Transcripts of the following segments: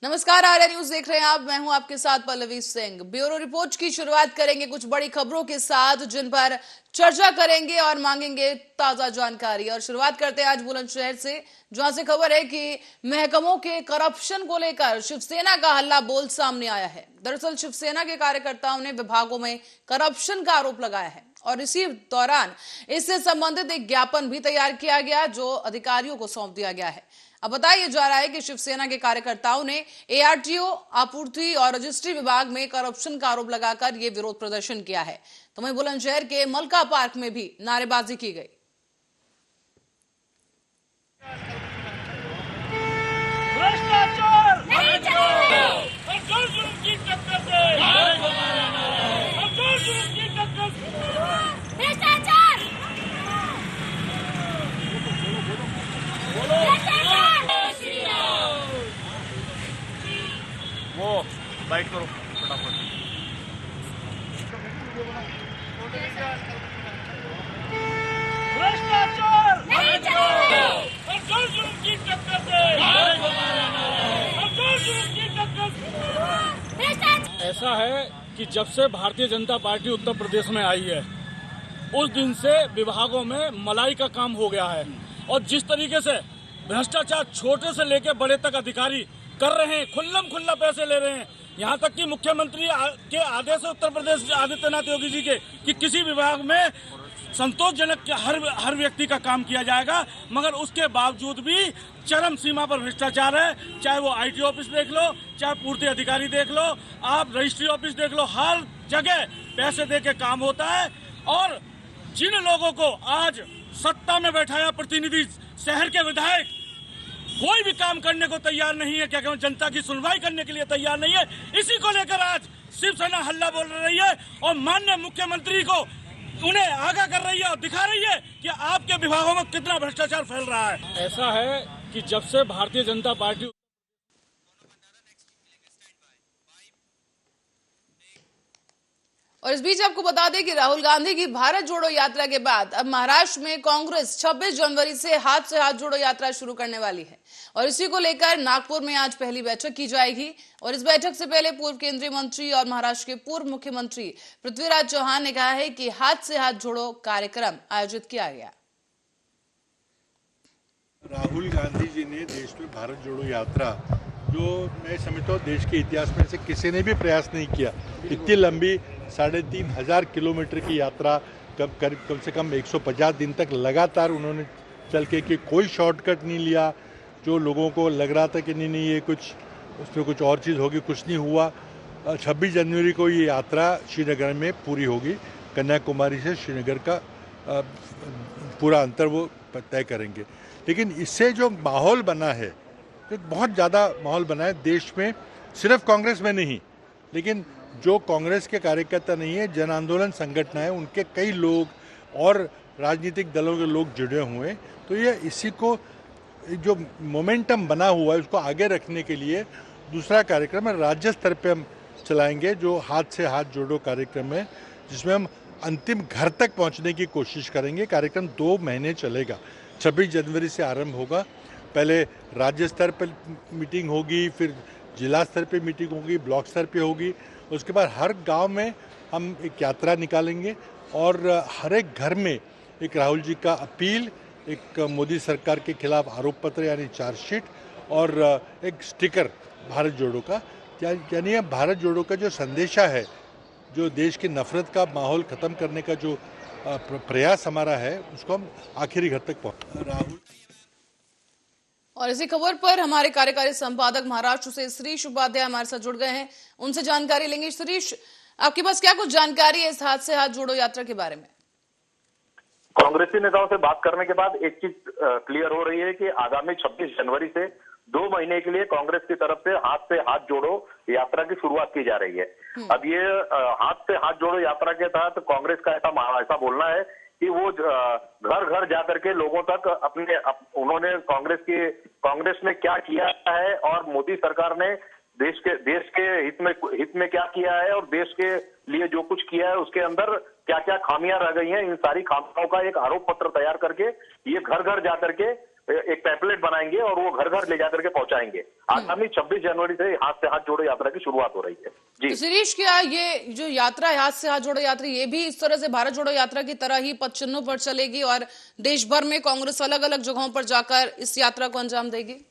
नमस्कार, आर्या न्यूज देख रहे हैं आप। मैं हूं आपके साथ पल्लवी सिंह। ब्यूरो रिपोर्ट की शुरुआत करेंगे कुछ बड़ी खबरों के साथ, जिन पर चर्चा करेंगे और मांगेंगे ताजा जानकारी। और शुरुआत करते हैं आज बुलंदशहर से, जहां से खबर है कि महकमों के करप्शन को लेकर शिवसेना का हल्ला बोल सामने आया है। दरअसल शिवसेना के कार्यकर्ताओं ने विभागों में करप्शन का आरोप लगाया है और इसी दौरान इससे संबंधित एक ज्ञापन भी तैयार किया गया, जो अधिकारियों को सौंप दिया गया है। अब बताया जा रहा है कि शिवसेना के कार्यकर्ताओं ने एआरटीओ, आपूर्ति और रजिस्ट्री विभाग में करप्शन का आरोप लगाकर ये विरोध प्रदर्शन किया है। तो वहीं बुलंदशहर के मलका पार्क में भी नारेबाजी की गई। भ्रष्टाचार नहीं चलेगा। हर जुल्म की टक्कर से भ्रष्टाचार। वो बाइट करो फटाफट। भ्रष्टाचार नहीं चलेगा। हर जुल्म की टक्कर से ऐसा है कि जब से भारतीय जनता पार्टी उत्तर प्रदेश में आई है, उस दिन से विभागों में मलाई का काम हो गया है। और जिस तरीके से भ्रष्टाचार छोटे से लेकर बड़े तक अधिकारी कर रहे हैं, खुल्लम खुल्ला पैसे ले रहे हैं। यहाँ तक कि मुख्यमंत्री के आदेश है उत्तर प्रदेश आदित्यनाथ योगी जी के कि किसी विभाग में संतोषजनक हर व्यक्ति का काम किया जाएगा, मगर उसके बावजूद भी चरम सीमा पर भ्रष्टाचार है। चाहे वो आईटी ऑफिस देख लो, चाहे पूर्ति अधिकारी देख लो, आप रजिस्ट्री ऑफिस देख लो, हर जगह पैसे दे के काम होता है। और जिन लोगों को आज सत्ता में बैठाया प्रतिनिधि, शहर के विधायक, कोई भी काम करने को तैयार नहीं है, क्या कहूँ, जनता की सुनवाई करने के लिए तैयार नहीं है। इसी को लेकर आज शिवसेना हल्ला बोल रही है और माननीय मुख्यमंत्री को उन्हें आगाह कर रही है और दिखा रही है कि आपके विभागों में कितना भ्रष्टाचार फैल रहा है। ऐसा है कि जब से भारतीय जनता पार्टी और इस बीच आपको बता दें कि राहुल गांधी की भारत जोड़ो यात्रा के बाद अब महाराष्ट्र में कांग्रेस 26 जनवरी से हाथ जोड़ो यात्रा शुरू करने वाली है। और इसी को लेकर नागपुर में आज पहली बैठक की जाएगी। और इस बैठक से पहले पूर्व केंद्रीय मंत्री और महाराष्ट्र के पूर्व मुख्यमंत्री पृथ्वीराज चौहान ने कहा है कि हाथ जोड़ो कार्यक्रम आयोजित किया गया। राहुल गांधी जी ने देश में भारत जोड़ो यात्रा, जो मैं समझता हूँ देश के इतिहास में से किसी ने भी प्रयास नहीं किया, इतनी लंबी 3,500 किलोमीटर की यात्रा कम से कम 150 दिन तक लगातार उन्होंने चल के, कि कोई शॉर्टकट नहीं लिया। जो लोगों को लग रहा था कि नहीं ये कुछ उसमें कुछ और चीज़ होगी, कुछ नहीं हुआ। 26 जनवरी को ये यात्रा श्रीनगर में पूरी होगी। कन्याकुमारी से श्रीनगर का पूरा अंतर वो तय करेंगे। लेकिन इससे जो माहौल बना है, तो बहुत ज़्यादा माहौल बना है देश में, सिर्फ कांग्रेस में नहीं, लेकिन जो कांग्रेस के कार्यकर्ता नहीं है, जन आंदोलन संगठन है, उनके कई लोग और राजनीतिक दलों के लोग जुड़े हुए हैं। तो ये इसी को जो मोमेंटम बना हुआ है उसको आगे रखने के लिए दूसरा कार्यक्रम है, राज्य स्तर पे हम चलाएंगे, जो हाथ से हाथ जोड़ो कार्यक्रम है, जिसमें हम अंतिम घर तक पहुंचने की कोशिश करेंगे। कार्यक्रम 2 महीने चलेगा। 26 जनवरी से आरंभ होगा। पहले राज्य स्तर पर मीटिंग होगी, फिर जिला स्तर पे मीटिंग होगी, ब्लॉक स्तर पे होगी। उसके बाद हर गांव में हम एक यात्रा निकालेंगे और हर एक घर में एक राहुल जी का अपील, एक मोदी सरकार के खिलाफ आरोप पत्र यानी चार्जशीट और एक स्टिकर भारत जोड़ो का, यानी भारत जोड़ो का जो संदेशा है, जो देश की नफरत का माहौल ख़त्म करने का जो प्रयास हमारा है, उसको हम आखिरी घर तक पहुँच। राहुल और इसी खबर पर हमारे कार्यकारी संपादक महाराष्ट्र से श्रीश उपाध्याय हमारे साथ जुड़ गए हैं, उनसे जानकारी लेंगे। श्रीश, आपके पास क्या कुछ जानकारी है इस हाथ से हाथ जोड़ो यात्रा के बारे में? कांग्रेसी नेताओं से बात करने के बाद एक चीज क्लियर हो रही है कि आगामी 26 जनवरी से 2 महीने के लिए कांग्रेस की तरफ से हाथ जोड़ो यात्रा की शुरुआत की जा रही है। अब ये हाथ से हाथ जोड़ो यात्रा के तहत कांग्रेस का ऐसा बोलना है कि वो घर घर जाकर के लोगों तक उन्होंने कांग्रेस ने क्या किया है और मोदी सरकार ने देश के हित में क्या किया है और देश के लिए जो कुछ किया है उसके अंदर क्या क्या खामियां रह गई हैं, इन सारी खामियों का एक आरोप पत्र तैयार करके ये घर घर जाकर के एक पैम्पलेट बनाएंगे और वो घर घर ले जाकर के पहुंचाएंगे। आगामी 26 जनवरी से हाथ से हाथ जोड़ो यात्रा की शुरुआत हो रही है। जी तो शिरीष, क्या ये जो यात्रा है हाथ से हाथ जोड़ो यात्रा, ये भी इस तरह से भारत जोड़ो यात्रा की तरह ही पद चिन्हों पर चलेगी और देश भर में कांग्रेस अलग अलग जगहों पर जाकर इस यात्रा को अंजाम देगी?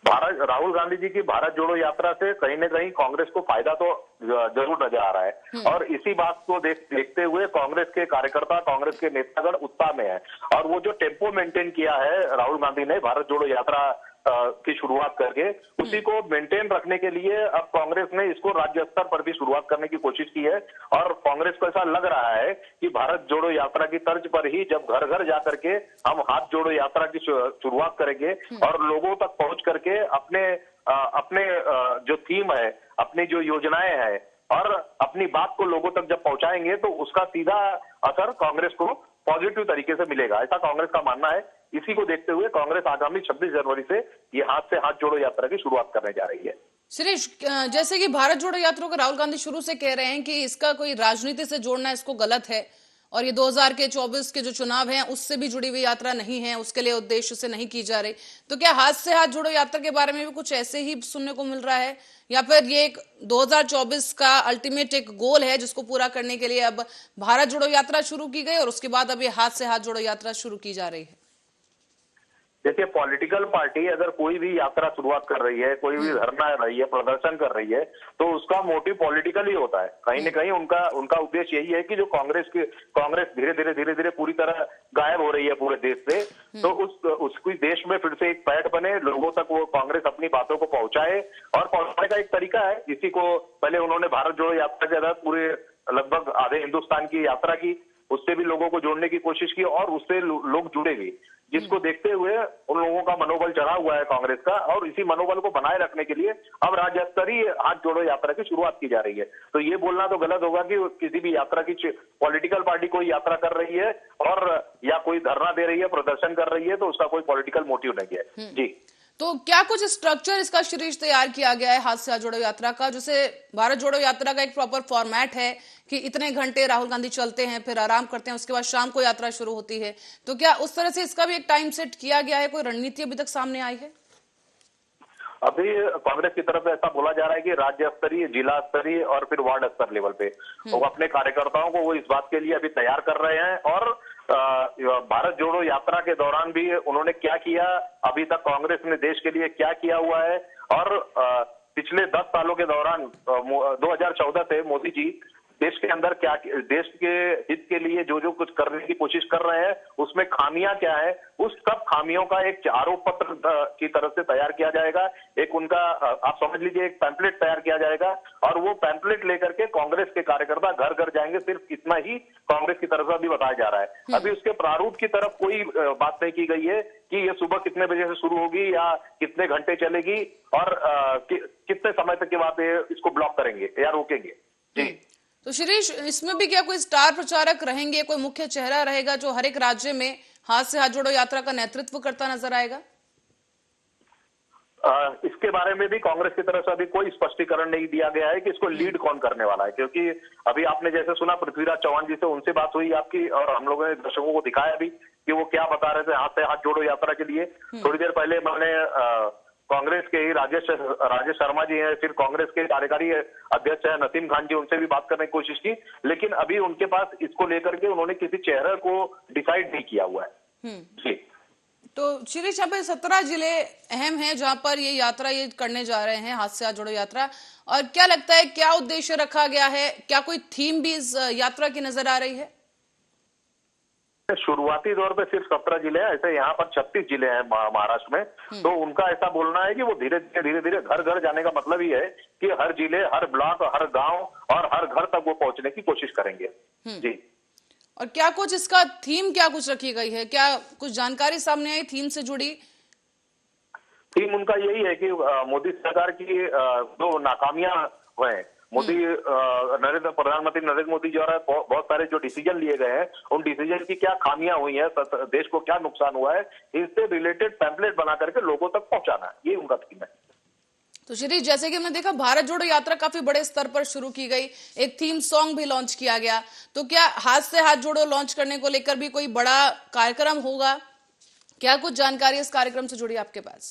राहुल गांधी जी की भारत जोड़ो यात्रा से कहीं न कहीं कांग्रेस को फायदा तो जरूर नजर आ रहा है और इसी बात को देखते हुए कांग्रेस के कार्यकर्ता, कांग्रेस के नेतागण उत्साह में है और वो जो टेम्पो मेंटेन किया है राहुल गांधी ने भारत जोड़ो यात्रा की शुरुआत करके, उसी को मेंटेन रखने के लिए अब कांग्रेस ने इसको राज्य स्तर पर भी शुरुआत करने की कोशिश की है और कांग्रेस को ऐसा लग रहा है कि भारत जोड़ो यात्रा की तर्ज पर ही जब घर घर जाकर के हम हाथ जोड़ो यात्रा की शुरुआत करेंगे और लोगों तक पहुंच करके अपने जो थीम है, अपनी जो योजनाएं हैं और अपनी बात को लोगों तक जब पहुंचाएंगे तो उसका सीधा असर कांग्रेस को पॉजिटिव तरीके से मिलेगा, ऐसा कांग्रेस का मानना है। इसी को देखते हुए कांग्रेस आगामी 26 जनवरी से ये हाथ से हाथ जोड़ो यात्रा की शुरुआत करने जा रही है। शिरीष, जैसे कि भारत जोड़ो यात्रा को राहुल गांधी शुरू से कह रहे हैं कि इसका कोई राजनीति से जोड़ना इसको गलत है और ये 2024 के जो चुनाव हैं उससे भी जुड़ी हुई यात्रा नहीं है, उसके लिए उद्देश्य से नहीं की जा रही, तो क्या हाथ से हाथ जोड़ो यात्रा के बारे में भी कुछ ऐसे ही सुनने को मिल रहा है या फिर ये एक 2024 का अल्टीमेट एक गोल है जिसको पूरा करने के लिए अब भारत जोड़ो यात्रा शुरू की गई और उसके बाद अब ये हाथ से हाथ जोड़ो यात्रा शुरू की जा रही है? देखिए, पॉलिटिकल पार्टी अगर कोई भी यात्रा शुरुआत कर रही है, कोई भी धरना रही है, प्रदर्शन कर रही है, तो उसका मोटिव पॉलिटिकल ही होता है। कहीं न कहीं उनका उद्देश्य यही है कि जो कांग्रेस धीरे धीरे पूरी तरह गायब हो रही है पूरे देश से, तो उसकी देश में फिर से एक पैठ बने, लोगों तक वो कांग्रेस अपनी बातों को पहुंचाए और पहुंचाने का एक तरीका है। इसी को पहले उन्होंने भारत जोड़ो यात्रा के तहत पूरे लगभग आधे हिंदुस्तान की यात्रा की, उससे भी लोगों को जोड़ने की कोशिश की और उससे लोग जुड़े भी, जिसको देखते हुए उन लोगों का मनोबल चढ़ा हुआ है कांग्रेस का और इसी मनोबल को बनाए रखने के लिए अब राज्य स्तरीय हाथ जोड़ो यात्रा की शुरुआत की जा रही है। तो ये बोलना तो गलत होगा कि किसी भी यात्रा की पॉलिटिकल पार्टी कोई यात्रा कर रही है और या कोई धरना दे रही है, प्रदर्शन कर रही है, तो उसका कोई पॉलिटिकल मोटिव नहीं है। जी, तो क्या कुछ स्ट्रक्चर इसका शिरीष तैयार किया गया है हाथ से हाथ जोड़ो यात्रा का, जैसे भारत जोड़ो यात्रा का एक प्रॉपर फॉर्मेट है कि इतने घंटे राहुल गांधी चलते हैं, फिर आराम करते हैं, उसके बाद शाम को यात्रा शुरू होती है, तो क्या उस तरह से इसका भी एक टाइम सेट किया गया है? कोई रणनीति अभी तक सामने आई है? अभी कांग्रेस की तरफ से ऐसा बोला जा रहा है कि राज्य स्तरीय, जिला स्तरीय और फिर वार्ड स्तर लेवल पे वो अपने कार्यकर्ताओं को वो इस बात के लिए अभी तैयार कर रहे हैं और भारत जोड़ो यात्रा के दौरान भी उन्होंने क्या किया, अभी तक कांग्रेस ने देश के लिए क्या किया हुआ है और पिछले 10 सालों के दौरान 2014 से मोदी जी देश के अंदर क्या, देश के हित के लिए जो कुछ करने की कोशिश कर रहे हैं उसमें खामियां क्या है, उस सब खामियों का एक आरोप पत्र की तरफ से तैयार किया जाएगा। एक उनका आप समझ लीजिए एक पैम्पलेट तैयार किया जाएगा और वो पैम्पलेट लेकर के कांग्रेस के कार्यकर्ता घर घर जाएंगे। सिर्फ इतना ही कांग्रेस की तरफ से अभी बताया जा रहा है। अभी उसके प्रारूप की तरफ कोई बात नहीं की गई है कि ये सुबह कितने बजे से शुरू होगी या कितने घंटे चलेगी और कितने समय तक के बाद इसको ब्लॉक करेंगे या रोकेंगे। जी, तो शिरीष, इसमें भी क्या कोई स्टार प्रचारक रहेंगे, कोई मुख्य चेहरा रहेगा जो हर एक राज्य में हाथ से हाथ जोड़ो यात्रा का नेतृत्व करता नजर आएगा? इसके बारे में भी कांग्रेस की तरफ से अभी कोई स्पष्टीकरण नहीं दिया गया है कि इसको लीड कौन करने वाला है, क्योंकि अभी आपने जैसे सुना पृथ्वीराज चौहान जी से, उनसे बात हुई आपकी और हम लोगों ने दर्शकों को दिखाया भी कि वो क्या बता रहे थे हाथ से हाथ जोड़ो यात्रा के लिए। थोड़ी देर पहले मैंने कांग्रेस के ही राजेश शर्मा जी हैं, फिर कांग्रेस के कार्यकारी अध्यक्ष है नसीम खान जी, उनसे भी बात करने की कोशिश की, लेकिन अभी उनके पास इसको लेकर के उन्होंने किसी चेहरे को डिसाइड नहीं किया हुआ है। जी, तो शिरीष, यहाँ पे 17 जिले अहम हैं जहां पर ये यात्रा ये करने जा रहे हैं हाथ से हाथ जोड़ो यात्रा, और क्या लगता है क्या उद्देश्य रखा गया है? क्या कोई थीम भी इस यात्रा की नजर आ रही है? शुरुआती दौर पे सिर्फ 17 जिले हैं, ऐसे यहाँ पर 36 जिले हैं महाराष्ट्र में। तो उनका ऐसा बोलना है कि वो धीरे धीरे घर घर जाने का मतलब ही है कि हर जिले, हर ब्लॉक, हर गांव और हर घर तक वो पहुंचने की कोशिश करेंगे। जी, और क्या कुछ इसका थीम क्या कुछ रखी गई है? क्या कुछ जानकारी सामने आई थीम से जुड़ी? थीम उनका यही है कि मोदी सरकार की जो नाकामियां हुए, मोदी प्रधानमंत्री नरेंद्र मोदी द्वारा बहुत सारे जो डिसीजन लिए गए हैं, उन डिसीजन की क्या खामियां हुई हैं, देश को क्या नुकसान हुआ है, इससे रिलेटेड पैम्पलेट बना करके लोगों तक पहुंचाना है, ये उनका थीम है। तो शिरीष, जैसे कि हमने देखा भारत जोड़ो यात्रा काफी बड़े स्तर पर शुरू की गई, एक थीम सॉन्ग भी लॉन्च किया गया, तो क्या हाथ से हाथ जोड़ो लॉन्च करने को लेकर भी कोई बड़ा कार्यक्रम होगा? क्या कुछ जानकारी इस कार्यक्रम से जुड़ी आपके पास?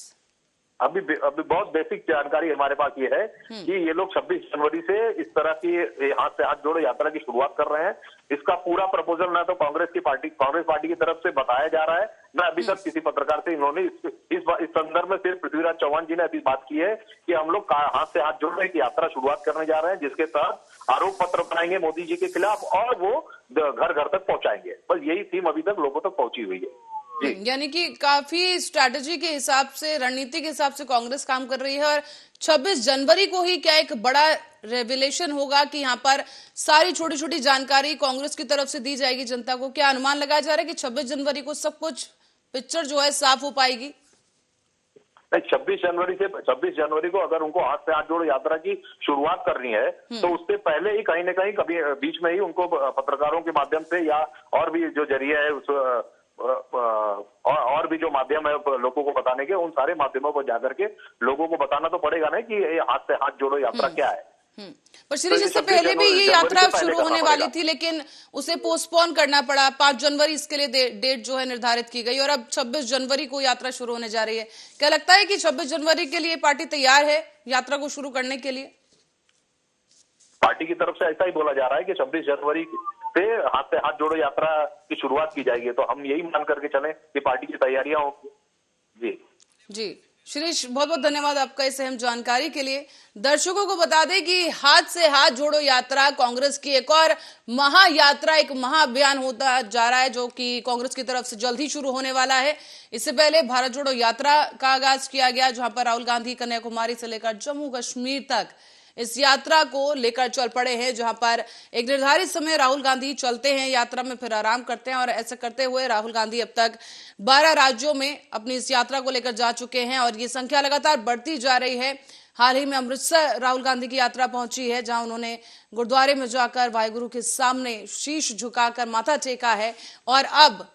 अभी बहुत बेसिक जानकारी हमारे पास ये है कि ये लोग 26 जनवरी से इस तरह की हाथ से हाथ जोड़ो यात्रा की शुरुआत कर रहे हैं। इसका पूरा प्रपोजल ना तो कांग्रेस पार्टी की तरफ से बताया जा रहा है, ना अभी तक किसी पत्रकार से इन्होंने इस संदर्भ में सिर्फ पृथ्वीराज चौहान जी ने अभी बात की है कि हम लोग हाथ से हाथ जोड़ने की यात्रा शुरुआत करने जा रहे हैं, जिसके तहत आरोप पत्र बनाएंगे मोदी जी के खिलाफ और वो घर घर तक पहुंचाएंगे। बस यही थीम अभी तक लोगों तक पहुंची हुई है। यानी कि काफी स्ट्रैटेजी के हिसाब से, रणनीति के हिसाब से कांग्रेस काम कर रही है। और 26 जनवरी को ही क्या एक बड़ा रेवलेशन होगा कि यहाँ पर सारी छोटी छोटी जानकारी कांग्रेस की तरफ से दी जाएगी जनता को? क्या अनुमान लगाया जा रहा है कि 26 जनवरी को सब कुछ पिक्चर जो है साफ हो पाएगी? 26 जनवरी को अगर उनको हाथ से हाथ जोड़ो यात्रा की शुरुआत करनी है तो उससे पहले ही कहीं ना कहीं कभी बीच में ही उनको पत्रकारों के माध्यम से या और भी जो जरिए है उस और भी जो माध्यम है लोगों को बताने के, उन सारे माध्यमों पर जाकर के लोगों को बताना तो पड़ेगा ना कि ये हाथ से हाथ जोड़ो यात्रा क्या है। पर श्रीज, इससे पहले भी ये यात्रा शुरू होने वाली थी, लेकिन उसे पोस्टपोन करना पड़ा। 5 जनवरी इसके लिए डेट जो है निर्धारित की गई और अब 26 जनवरी को यात्रा शुरू होने जा रही है। क्या लगता है कि 26 जनवरी के लिए पार्टी तैयार है यात्रा को शुरू करने के लिए? पार्टी की तरफ से ऐसा ही बोला जा रहा है कि 26 जनवरी से हाथ जोड़ो यात्रा की शुरुआत की जाएगी, तो हम यही मान करके चलें कि पार्टी की तैयारियां होंगी। जी श्रीश, बहुत बहुत धन्यवाद आपका इस अहम जानकारी के लिए। दर्शकों को बता दें कि हाथ से हाथ जोड़ो यात्रा कांग्रेस की एक और महायात्रा, एक महाअभियान होता जा रहा है जो कि कांग्रेस की तरफ से जल्द ही शुरू होने वाला है। इससे पहले भारत जोड़ो यात्रा का आगाज किया गया, जहां पर राहुल गांधी कन्याकुमारी से लेकर जम्मू कश्मीर तक इस यात्रा को लेकर चल पड़े हैं, जहां पर एक निर्धारित समय राहुल गांधी चलते हैं यात्रा में, फिर आराम करते हैं। और ऐसा करते हुए राहुल गांधी अब तक 12 राज्यों में अपनी इस यात्रा को लेकर जा चुके हैं और ये संख्या लगातार बढ़ती जा रही है। हाल ही में अमृतसर राहुल गांधी की यात्रा पहुंची है, जहां उन्होंने गुरुद्वारे में जाकर वाहिगुरु के सामने शीश झुकाकर माथा टेका है। और अब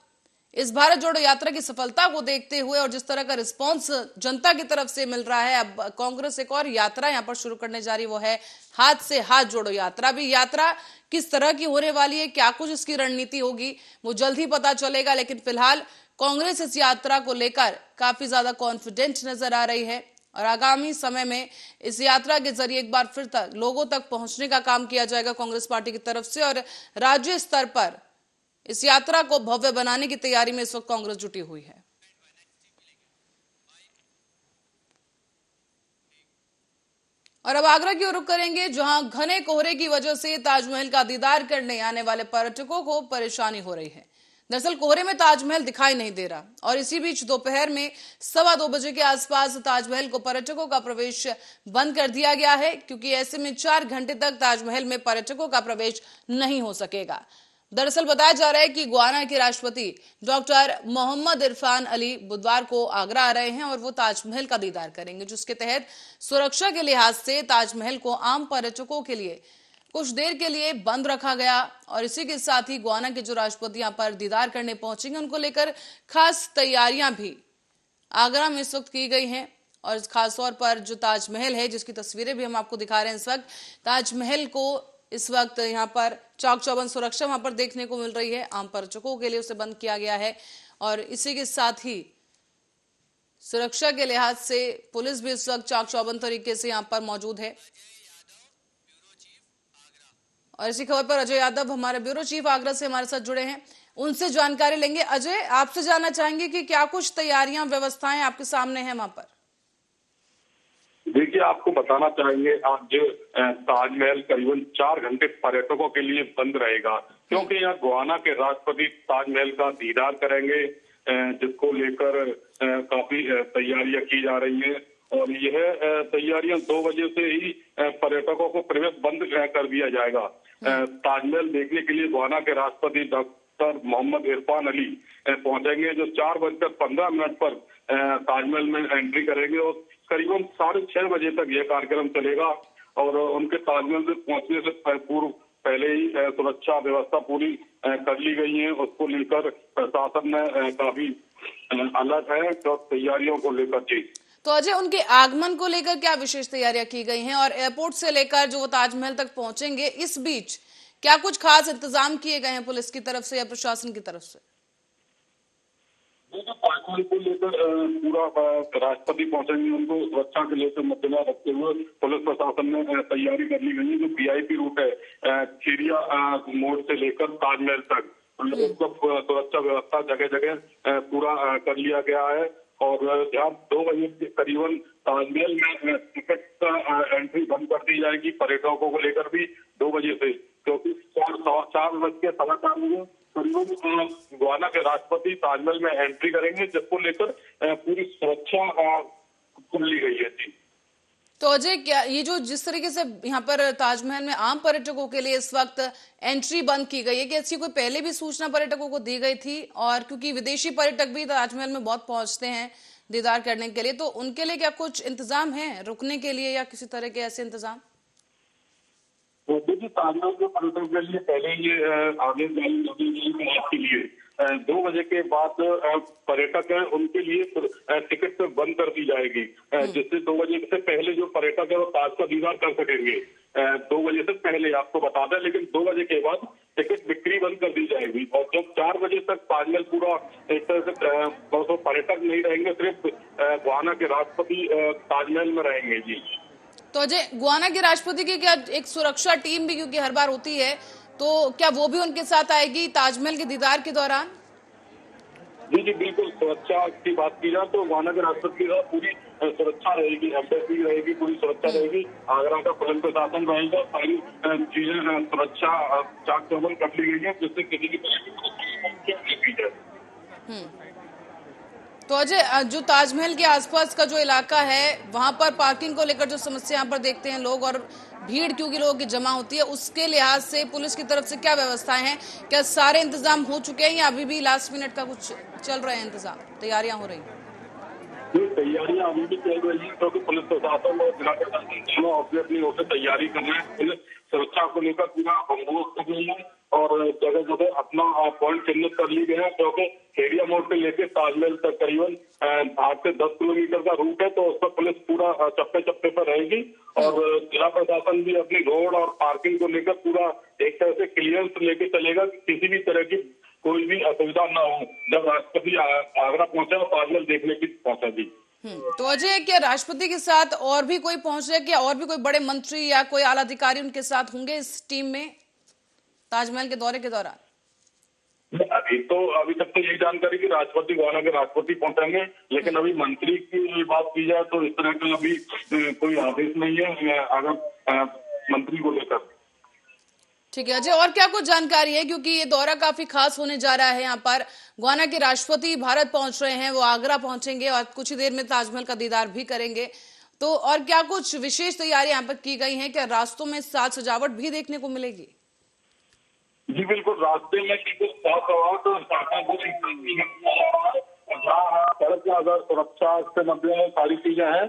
इस भारत जोड़ो यात्रा की सफलता को देखते हुए और जिस तरह का रिस्पांस जनता की तरफ से मिल रहा है, अब कांग्रेस एक और यात्रा यहां पर शुरू करने जा रही, वो है हाथ से हाथ जोड़ो यात्रा। भी यात्रा किस तरह की होने वाली है, क्या कुछ इसकी रणनीति होगी, वो जल्द ही पता चलेगा। लेकिन फिलहाल कांग्रेस इस यात्रा को लेकर काफी ज्यादा कॉन्फिडेंट नजर आ रही है और आगामी समय में इस यात्रा के जरिए एक बार फिर तक लोगों तक पहुंचने का काम किया जाएगा कांग्रेस पार्टी की तरफ से। और राज्य स्तर पर इस यात्रा को भव्य बनाने की तैयारी में इस वक्त कांग्रेस जुटी हुई है। और अब आगरा की ओर रुख करेंगे, जहां घने कोहरे की वजह से ताजमहल का दीदार करने आने वाले पर्यटकों को परेशानी हो रही है। दरअसल कोहरे में ताजमहल दिखाई नहीं दे रहा और इसी बीच दोपहर में 2:15 बजे के आसपास ताजमहल को पर्यटकों का प्रवेश बंद कर दिया गया है, क्योंकि ऐसे में 4 घंटे तक ताजमहल में पर्यटकों का प्रवेश नहीं हो सकेगा। दरअसल बताया जा रहा है कि गुयाना के राष्ट्रपति डॉक्टर मोहम्मद इरफान अली बुधवार को आगरा आ रहे हैं और वो ताजमहल का दीदार करेंगे, जिसके तहत सुरक्षा के लिहाज से ताजमहल को आम पर्यटकों के लिए कुछ देर के लिए बंद रखा गया। और इसी के साथ ही गुयाना के जो राष्ट्रपति यहाँ पर दीदार करने पहुंचेंगे, उनको लेकर खास तैयारियां भी आगरा में इस वक्त की गई हैं। और खास तौर पर जो ताजमहल है, जिसकी तस्वीरें भी हम आपको दिखा रहे हैं इस वक्त, ताजमहल को इस वक्त यहाँ पर चाक चौबंद सुरक्षा वहां पर देखने को मिल रही है। आम पर्यटकों के लिए उसे बंद किया गया है और इसी के साथ ही सुरक्षा के लिहाज से पुलिस भी इस वक्त चाक चौबंद तरीके से यहाँ पर मौजूद है। और इसी खबर पर अजय यादव हमारे ब्यूरो चीफ आगरा से हमारे साथ जुड़े हैं, उनसे जानकारी लेंगे। अजय, आपसे जानना चाहेंगे कि क्या कुछ तैयारियां, व्यवस्थाएं आपके सामने हैं वहां पर? देखिए, आपको बताना चाहेंगे आज ताजमहल करीबन 4 घंटे पर्यटकों के लिए बंद रहेगा, क्योंकि यहाँ गुयाना के राष्ट्रपति ताजमहल का दीदार करेंगे, जिसको लेकर काफी तैयारियां की जा रही हैं। और यह तैयारियां 2 बजे से ही पर्यटकों को प्रवेश बंद कर दिया जाएगा। ताजमहल देखने के लिए गुयाना के राष्ट्रपति डॉक्टर मोहम्मद इरफान अली पहुंचेंगे, जो 4:15 पर ताजमहल में एंट्री करेंगे और करीबन 6:30 बजे तक यह कार्यक्रम चलेगा। और उनके ताजमहल में पहुंचने से पूर्व पहले ही सुरक्षा व्यवस्था पूरी कर ली गई है। उसको लेकर प्रशासन में काफी अलर्ट है तो तैयारियों को लेकर। जी तो अजय, उनके आगमन को लेकर क्या विशेष तैयारियां की गई हैं और एयरपोर्ट से लेकर जो वो ताजमहल तक पहुंचेंगे, इस बीच क्या कुछ खास इंतजाम किए गए हैं पुलिस की तरफ से या प्रशासन की तरफ से? ताजमहल को लेकर पूरा राष्ट्रपति पहुंचेंगे, उनको सुरक्षा के लेकर मद्देनजर रखते हुए पुलिस प्रशासन ने तैयारी कर ली गई है। जो वीआईपी रूट है खीरिया मोड़ से लेकर ताजमहल तक, उसका सुरक्षा व्यवस्था जगह जगह पूरा कर लिया गया है। और जहाँ 2 बजे के करीबन ताजमहल में टिकट का एंट्री बंद कर दी जाएगी पर्यटकों को लेकर भी 2 बजे से, क्योंकि 4:15 बजे करीबन गुयाना के राष्ट्रपति ताजमहल में एंट्री करेंगे, जिसको लेकर पूरी सुरक्षा कर ली गई है। जी तो अजय, क्या ये जो जिस तरीके से यहाँ पर ताजमहल में आम पर्यटकों के लिए इस वक्त एंट्री बंद की गई है, कि ऐसी कोई पहले भी सूचना पर्यटकों को दी गई थी? और क्योंकि विदेशी पर्यटक भी ताजमहल में बहुत पहुंचते हैं दीदार करने के लिए, तो उनके लिए क्या कुछ इंतजाम है रुकने के लिए या किसी तरह के ऐसे इंतजाम? देखिए, ताजमहल के पर्यटकों के लिए पहले ये आदेश जारी के लिए 2 बजे के बाद पर्यटक है उनके लिए टिकट बंद कर दी जाएगी, जिससे 2 बजे से पहले जो पर्यटक है वो ताज का दीदार कर सकेंगे। 2 बजे से पहले आपको बता दें, लेकिन 2 बजे के बाद टिकट बिक्री बंद कर दी जाएगी। और जब 4 बजे तक ताजमहल पूरा एक तरह से पर्यटक नहीं रहेंगे, सिर्फ गुयाना के राष्ट्रपति ताजमहल में रहेंगे। जी तो अजय, गुयाना के राष्ट्रपति की क्या एक सुरक्षा टीम भी क्योंकि हर बार होती है, तो क्या वो भी उनके साथ आएगी ताजमहल के दीदार के दौरान? जी बिल्कुल, सुरक्षा की बात की जाए तो गुयाना के राष्ट्रपति की पूरी सुरक्षा रहेगी, एम्बेसी रहेगी, पूरी सुरक्षा रहेगी, आगरा का पुलिस प्रशासन रहेगा, सारी चीजें सुरक्षा चाक चौबंद कर ली गई है, जिससे किसी की तो अजय, जो ताजमहल के आसपास का जो इलाका है वहां पर पार्किंग को लेकर जो समस्या यहाँ पर देखते हैं लोग, और भीड़ क्योंकि लोगों की जमा होती है, उसके लिहाज से पुलिस की तरफ से क्या व्यवस्थाएं हैं? क्या सारे इंतजाम हो चुके हैं या अभी भी लास्ट मिनट का कुछ चल रहे हैं इंतजाम, तैयारियां हो रही हैं? तैयारियां अभी भी चल रही है, क्योंकि पुलिस प्रशासन और जिला प्रशासन दोनों अपनी ओर से तैयारी कर रहे हैं। पुलिस सुरक्षा को लेकर पूरा बंदोबस्त कर रही है और जगह जगह अपना पॉइंट चिन्हित कर लिए गए हैं, क्योंकि खेरिया मोड़ से लेकर ताजमहल तक करीबन 8 से 10 किलोमीटर का रूट है, तो उस पर पुलिस पूरा चप्पे चप्पे पर रहेगी। और जिला प्रशासन भी अपनी रोड और पार्किंग को लेकर पूरा एक तरह से क्लियरेंस लेके चलेगा कि किसी भी तरह की कोई भी असुविधा न हो जब राष्ट्रपति आगरा पहुंचा और ताजमहल देखने की पहुंचा। जी तो अजय, क्या राष्ट्रपति के साथ और भी कोई पहुंच रहे, क्या और भी कोई बड़े मंत्री या कोई आला अधिकारी उनके साथ होंगे इस टीम में ताजमहल के दौरे के दौरान? अभी तक तो यही जानकारी कि राष्ट्रपति गुयाना के राष्ट्रपति पहुंचेंगे, लेकिन अभी मंत्री की बात की जाए तो इस तरह का अभी कोई आदेश नहीं है अगर मंत्री को लेकर। ठीक है अजय, और क्या कुछ जानकारी है, क्योंकि ये दौरा काफी खास होने जा रहा है। यहाँ पर गुयाना के राष्ट्रपति भारत पहुंच रहे हैं, वो आगरा पहुंचेंगे और कुछ ही देर में ताजमहल का दीदार भी करेंगे, तो और क्या कुछ विशेष तैयारी यहाँ पर की गई है? क्या रास्तों में साज सजावट भी देखने को मिलेगी? जी बिल्कुल, रास्ते में सड़क में अगर सुरक्षा से मद्देनजर सारी चीजें हैं,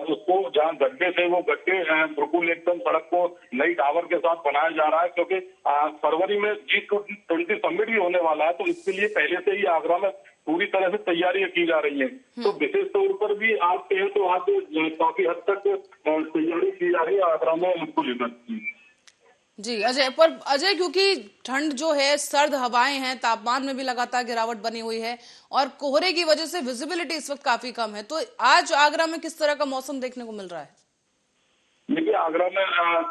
उसको जहाँ गड्ढे थे वो गड्ढे बिल्कुल एकदम सड़क को नई टावर के साथ बनाया जा रहा है, क्योंकि फरवरी में G20 समिट ही होने वाला है, तो इसके लिए पहले से ही आगरा में पूरी तरह से तैयारियां की जा रही हैं। तो विशेष तौर पर भी आज कहें तो आज काफी हद तक तैयारी की जा रही है आगरा में उसको लेकर। जी अजय, पर अजय क्योंकि ठंड जो है, सर्द हवाएं हैं, तापमान में भी लगातार गिरावट बनी हुई है और कोहरे की वजह से विजिबिलिटी इस वक्त काफी कम है, तो आज आगरा में किस तरह का मौसम देखने को मिल रहा है? देखिए, आगरा में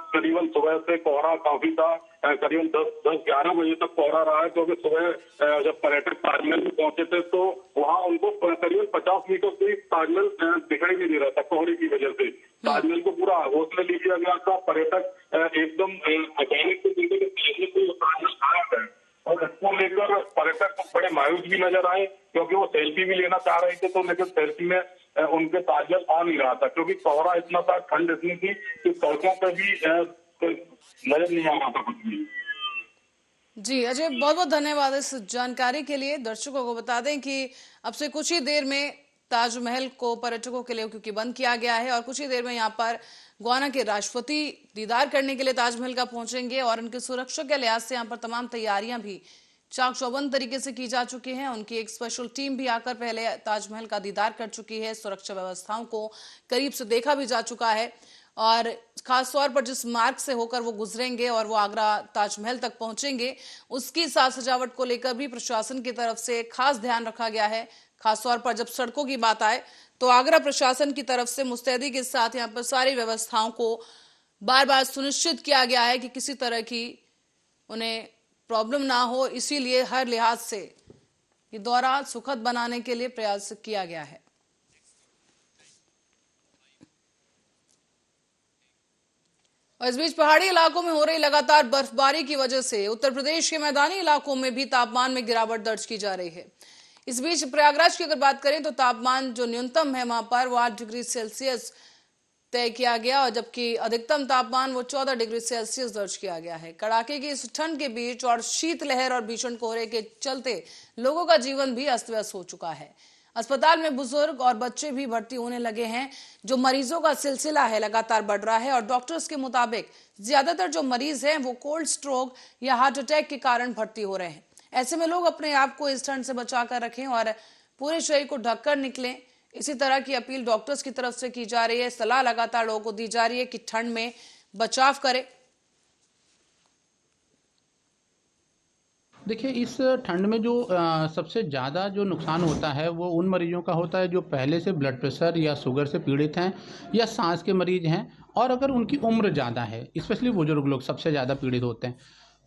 करीबन सुबह से कोहरा काफी था, करीबन 10-11 बजे तक कोहरा रहा है, क्योंकि सुबह जब पर्यटक ताजमहल में पहुंचे थे तो वहाँ उनको करीबन 50 मीटर से ताजमहल दिखाई नहीं दे रहा था कोहरे की वजह से। ताजमहल को पूरा आगोश में लिया गया था, पर्यटक एकदम अचानक से ताजमहल और इसको लेकर पर्यटक बड़े मायूस भी नजर आए, क्योंकि वो सेल्फी भी लेना चाह रहे थे, तो लेकिन सेल्फी में उनके ताजमहल आ नहीं रहा था, क्योंकि कोहरा इतना था, ठंड इतनी थी कि सड़कों पर भी नजर नहीं आ रहा था कुछ भी। जी अजय, बहुत बहुत धन्यवाद इस जानकारी के लिए। दर्शकों को बता दें कि अब से कुछ ही देर में ताजमहल को पर्यटकों के लिए क्योंकि बंद किया गया है और कुछ ही देर में यहाँ पर गुयाना के राष्ट्रपति दीदार करने के लिए ताजमहल का पहुंचेंगे और उनकी सुरक्षा के लिहाज से यहाँ पर तमाम तैयारियां भी चाक चौबंद तरीके से की जा चुकी हैं। उनकी एक स्पेशल टीम भी आकर पहले ताजमहल का दीदार कर चुकी है, सुरक्षा व्यवस्थाओं को करीब से देखा भी जा चुका है और खासतौर पर जिस मार्ग से होकर वो गुजरेंगे और वो आगरा ताजमहल तक पहुंचेंगे, उसकी साज सजावट को लेकर भी प्रशासन की तरफ से खास ध्यान रखा गया है खासतौर पर जब सड़कों की बात आए तो आगरा प्रशासन की तरफ से मुस्तैदी के साथ यहाँ पर सारी व्यवस्थाओं को बार बार सुनिश्चित किया गया है कि किसी तरह की उन्हें प्रॉब्लम ना हो, इसीलिए हर लिहाज से ये दौरा सुखद बनाने के लिए प्रयास किया गया है। और इस बीच पहाड़ी इलाकों में हो रही लगातार बर्फबारी की वजह से उत्तर प्रदेश के मैदानी इलाकों में भी तापमान में गिरावट दर्ज की जा रही है। इस बीच प्रयागराज की अगर बात करें तो तापमान जो न्यूनतम है वहां पर वो 8 डिग्री सेल्सियस तय किया गया और जबकि अधिकतम तापमान वो 14 डिग्री सेल्सियस दर्ज किया गया है। कड़ाके की इस ठंड के बीच और शीतलहर और भीषण कोहरे के चलते लोगों का जीवन भी अस्त व्यस्त हो चुका है। अस्पताल में बुजुर्ग और बच्चे भी भर्ती होने लगे हैं। जो मरीजों का सिलसिला है लगातार बढ़ रहा है और डॉक्टर्स के मुताबिक ज्यादातर जो मरीज हैं वो कोल्ड स्ट्रोक या हार्ट अटैक के कारण भर्ती हो रहे हैं। ऐसे में लोग अपने आप को इस ठंड से बचा कर रखें और पूरे शरीर को ढककर निकलें। इसी तरह की अपील डॉक्टर्स की तरफ से की जा रही है। सलाह लगातार लोगों को दी जा रही है कि ठंड में बचाव करें। देखिए, इस ठंड में जो सबसे ज़्यादा जो नुकसान होता है वो उन मरीजों का होता है जो पहले से ब्लड प्रेशर या शुगर से पीड़ित हैं या सांस के मरीज हैं, और अगर उनकी उम्र ज़्यादा है, स्पेशली बुजुर्ग लोग सबसे ज़्यादा पीड़ित होते हैं।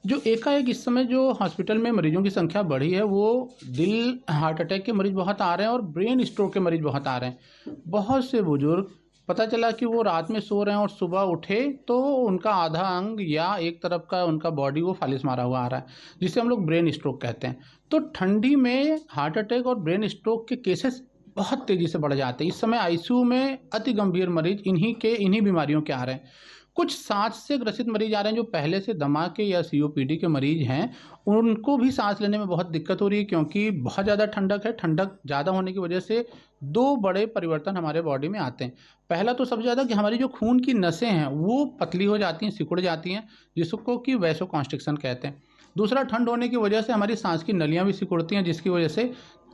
जो एकाएक इस समय जो हॉस्पिटल में मरीजों की संख्या बढ़ी है वो दिल हार्ट अटैक के मरीज बहुत आ रहे हैं और ब्रेन स्ट्रोक के मरीज बहुत आ रहे हैं। बहुत से बुजुर्ग पता चला कि वो रात में सो रहे हैं और सुबह उठे तो उनका आधा अंग या एक तरफ का उनका बॉडी वो फालिस मारा हुआ आ रहा है, जिसे हम लोग ब्रेन स्ट्रोक कहते हैं। तो ठंडी में हार्ट अटैक और ब्रेन स्ट्रोक के केसेस बहुत तेज़ी से बढ़ जाते हैं। इस समय आईसीयू में अति गंभीर मरीज इन्हीं बीमारियों के आ रहे हैं। कुछ सांस से ग्रसित मरीज आ रहे हैं जो पहले से दमा के या सीओपीडी के मरीज हैं, उनको भी सांस लेने में बहुत दिक्कत हो रही है क्योंकि बहुत ज़्यादा ठंडक है। ठंडक ज़्यादा होने की वजह से 2 बड़े परिवर्तन हमारे बॉडी में आते हैं। पहला तो सबसे ज़्यादा कि हमारी जो खून की नसें हैं वो पतली हो जाती हैं, सिकुड़ जाती हैं, जिसको कि वैसोकॉन्स्ट्रिक्शन कहते हैं। दूसरा, ठंड होने की वजह से हमारी सांस की नलियाँ भी सिकुड़ती हैं, जिसकी वजह से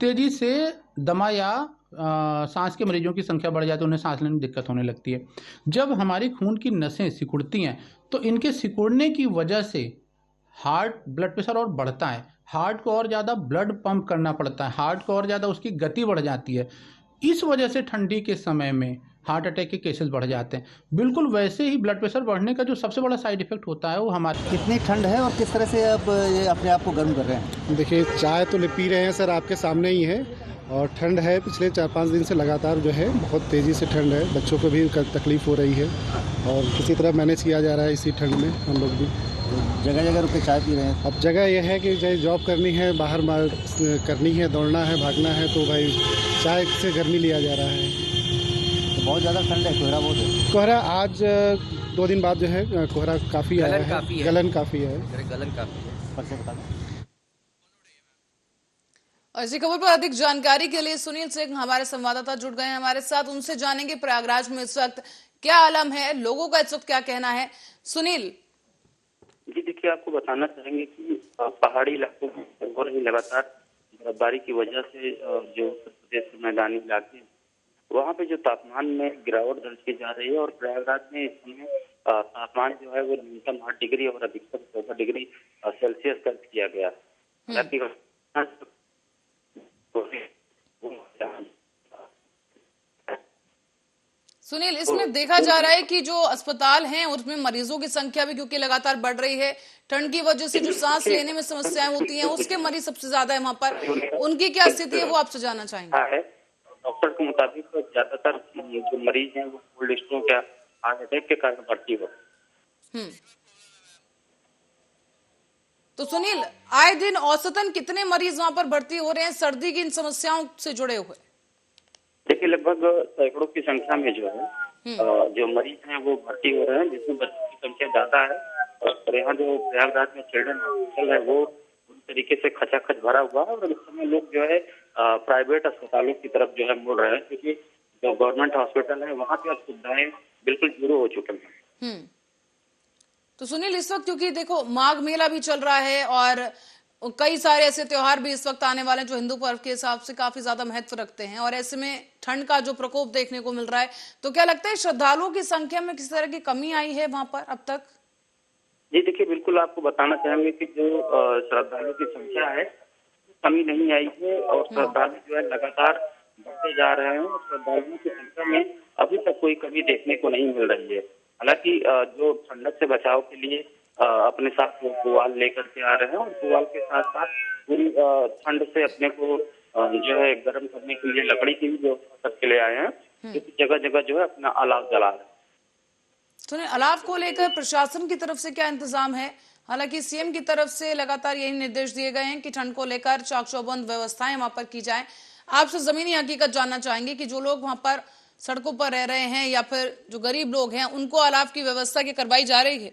तेज़ी से दमा या सांस के मरीजों की संख्या बढ़ जाती है, उन्हें सांस लेने में दिक्कत होने लगती है। जब हमारी खून की नसें सिकुड़ती हैं तो इनके सिकुड़ने की वजह से ब्लड प्रेशर और बढ़ता है, हार्ट को और ज़्यादा ब्लड पंप करना पड़ता है, हार्ट को और ज़्यादा उसकी गति बढ़ जाती है। इस वजह से ठंडी के समय में हार्ट अटैक के केसेस बढ़ जाते हैं। बिल्कुल वैसे ही ब्लड प्रेशर बढ़ने का जो सबसे बड़ा साइड इफेक्ट होता है वो हमारे। कितनी ठंड है और किस तरह से आप ये अपने आप को गर्म कर रहे हैं? देखिए, चाय तो पी रहे हैं सर, आपके सामने ही है, और ठंड है पिछले 4-5 दिन से लगातार जो है बहुत तेज़ी से ठंड है। बच्चों को भी तकलीफ़ हो रही है और किसी तरह मैनेज किया जा रहा है इसी ठंड में। हम लोग भी जगह जगह रुक के चाय पी रहे हैं। अब जगह यह है कि चाहे जॉब करनी है, बाहर करनी है, दौड़ना है, भागना है, तो भाई चाय से गर्मी लिया जा रहा है। तो बहुत ज़्यादा ठंड है, कोहरा बहुत है। कोहरा आज 2 दिन बाद जो है कोहरा काफ़ी आया है, गलन काफ़ी है। और इसी खबर पर अधिक जानकारी के लिए सुनील सिंह हमारे संवाददाता जुड़ गए हैं हमारे साथ। उनसे जानेंगे प्रयागराज में इस वक्त क्या आलम है, लोगों का इस वक्त क्या कहना है। सुनील जी, देखिए, आपको बताना चाहेंगे कि पहाड़ी इलाकों में हो रही लगातार बर्फबारी की वजह से जो उत्तर प्रदेश के मैदानी इलाके वहाँ पे जो तापमान में गिरावट दर्ज की जा रही है और प्रयागराज में इस समय तापमान जो है वो न्यूनतम 8 डिग्री और अधिकतम 14 डिग्री सेल्सियस दर्ज किया गया। सुनील, इसमें देखा जा रहा है कि जो अस्पताल हैं उसमें मरीजों की संख्या भी क्योंकि लगातार बढ़ रही है, ठंड की वजह से जो सांस लेने में समस्याएं होती हैं उसके मरीज सबसे ज्यादा है वहां पर, उनकी क्या स्थिति है वो आपसे जानना चाहेंगे। डॉक्टर के मुताबिक ज्यादातर जो मरीज हैं वो कोल्ड स्ट्रोक या हार्ट अटैक के कारण भर्ती हो। तो सुनील, आए दिन औसतन कितने मरीज वहां पर भर्ती हो रहे हैं सर्दी की इन समस्याओं से जुड़े हुए? देखिए, लगभग सैकड़ों की संख्या में जो है जो मरीज हैं वो भर्ती हो रहे हैं, जिसमें बच्चों की संख्या ज्यादा है। और यहाँ जो प्रयागराज में चिल्ड्रन हॉस्पिटल है वो पूरी तरीके से खचाखच भरा हुआ है और इस समय लोग जो है प्राइवेट अस्पतालों की तरफ जो है मुड़ रहे हैं, क्योंकि जो गवर्नमेंट हॉस्पिटल है वहाँ पे अब सुविधाएं बिल्कुल जीरो हो चुके हैं। तो सुनील, इस वक्त क्योंकि देखो माघ मेला भी चल रहा है और कई सारे ऐसे त्योहार भी इस वक्त आने वाले हैं जो हिंदू पर्व के हिसाब से काफी ज्यादा महत्व रखते हैं और ऐसे में ठंड का जो प्रकोप देखने को मिल रहा है, तो क्या लगता है श्रद्धालुओं की संख्या में किसी तरह की कमी आई है वहां पर अब तक? जी, देखिए, बिल्कुल आपको बताना चाहेंगे कि जो श्रद्धालुओं की संख्या है कमी नहीं आई है और श्रद्धालु जो है लगातार बढ़ते जा रहे हैं और श्रद्धालुओं की संख्या में अभी तक कोई कमी देखने को नहीं मिल रही है। हालांकि जो ठंडक से बचाव के लिए अपने साथ वो पुआल लेकर के आ रहे हैं और पुआल के साथ साथ पूरी ठंड से अपने को जो है गर्म करने के लिए लकड़ी की भी व्यवस्था करके ले आए हैं, क्योंकि जगह जगह जो है अपना अलाव जला रहे हैं। सुनिए, अलाव को लेकर प्रशासन की तरफ से क्या इंतजाम है? हालांकि सीएम की तरफ से लगातार यही निर्देश दिए गए हैं कि ठंड को लेकर चाक चौबंद व्यवस्थाएं वहां पर की जाए। आपसे जमीनी हकीकत जानना चाहेंगे कि जो लोग वहां पर सड़कों पर रह रहे हैं या फिर जो गरीब लोग हैं उनको अलाव की व्यवस्था की करवाई जा रही है?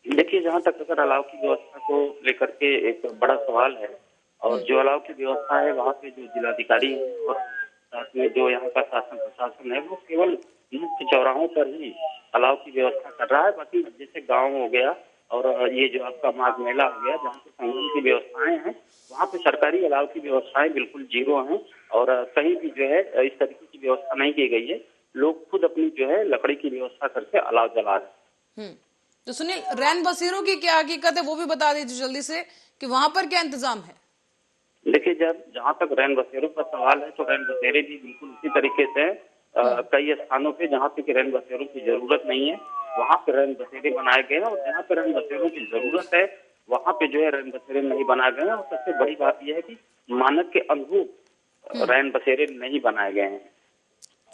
देखिए, जहाँ तक अगर अलाव की व्यवस्था को लेकर के एक बड़ा सवाल है और जो अलाव की व्यवस्था है वहाँ पे जो जिलाधिकारी है और साथ में जो यहाँ का शासन प्रशासन है वो केवल मुख्य चौराहों पर ही अलाव की व्यवस्था कर रहा है। बाकी जैसे गांव हो गया और ये जो आपका माघ मेला हो गया, जहाँ पे संगम की व्यवस्थाएं हैं, वहाँ पे सरकारी अलाव की व्यवस्थाएं बिल्कुल जीरो हैं और कहीं भी जो है इस तरीके की व्यवस्था नहीं की गई है। लोग खुद अपनी जो है लकड़ी की व्यवस्था करके अलाव जला रहे हैं। तो सुनील, रैन बसेरों की क्या हकीकत है वो भी बता दीजिए जल्दी से कि वहां पर क्या इंतजाम है? देखिए, जहाँ तक रैन बसेरों का सवाल है तो रैन बसेरे भी बिल्कुल उसी तरीके से कई स्थानों पे जहाँ पे रैन बसेरों की जरूरत नहीं है वहाँ पे रैन बसेरे बनाए गए हैं और जहाँ पे रैन बसेरों की जरूरत है वहाँ पे जो है रैन बसेरे नहीं बनाए गए हैं। और सबसे बड़ी बात यह है कि मानक के अनुरूप रैन बसेरे नहीं बनाए गए हैं।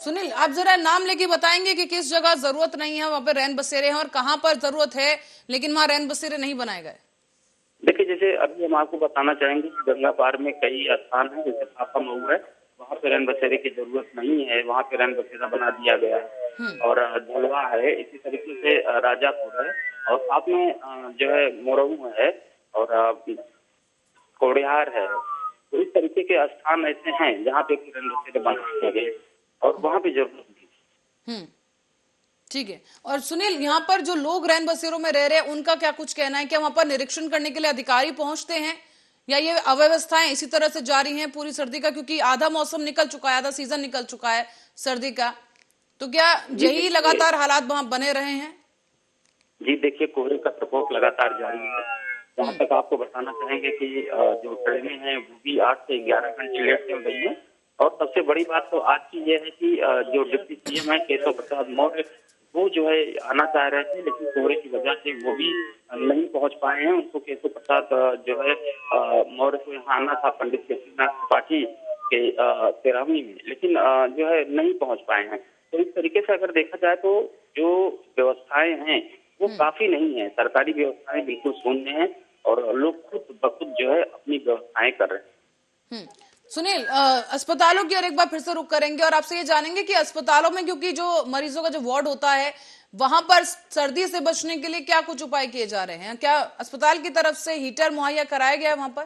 सुनील, आप जरा नाम लेके बताएंगे कि किस जगह जरूरत नहीं है वहाँ पे रैन बसेरे हैं और कहाँ पर जरूरत है लेकिन वहाँ रैन बसेरे नहीं बनाए गए? देखिए, जैसे अभी हम आपको बताना चाहेंगे कि गंगा पार में कई स्थान है, जैसे पापा मऊ है, वहाँ पे रैन बसेरे की जरूरत नहीं है, वहाँ पे रैन बसेरा बना दिया गया है। और झलवा है, इसी तरीके से राजापुर है और साथ में जो है मोरऊ है और कोड़ियार है। तो इस तरीके के स्थान ऐसे हैं जहाँ पे रैन बसेरे बनाए गए और वहाँ पे जरूरत नहीं। ठीक है। और सुनील, यहाँ पर जो लोग रैन बसेरों में रह रहे हैं उनका क्या कुछ कहना है? क्या वहां पर निरीक्षण करने के लिए अधिकारी पहुंचते हैं या ये अव्यवस्थाएं इसी तरह से जारी हैं पूरी सर्दी का? क्योंकि आधा मौसम निकल चुका है, आधा सीजन निकल चुका है सर्दी का, तो क्या यही लगातार हालात वहां बने रहे हैं? जी देखिए, कोहरे का प्रकोप लगातार जारी है। जहाँ तक आपको बताना चाहेंगे कि जो ट्रेनें हैं वो भी 8 से 11 घंटे लेट चल रही है। और सबसे बड़ी बात तो आज की ये है कि जो डिप्टी सीएम है केशव प्रसाद मौर्य, वो जो है आना चाह रहे थे लेकिन कोहरे की वजह से वो भी नहीं पहुंच पाए हैं। उनको केशव प्रसाद जो है मौर्य को यहाँ आना था पंडित केशवनाथ त्रिपाठी के 13वीं में, लेकिन जो है नहीं पहुंच पाए हैं। तो इस तरीके से अगर देखा जाए तो जो व्यवस्थाएं हैं वो काफी नहीं है, सरकारी व्यवस्थाएं बिल्कुल शून्य हैं और लोग खुद बखुद जो है अपनी व्यवस्थाएं कर रहे हैं। सुनील, अस्पतालों की और एक बार फिर से रुक करेंगे और आपसे ये जानेंगे कि अस्पतालों में, क्योंकि जो मरीजों का जो वार्ड होता है वहां पर सर्दी से बचने के लिए क्या कुछ उपाय किए जा रहे हैं? क्या अस्पताल की तरफ से हीटर मुहैया कराया गया है वहां पर?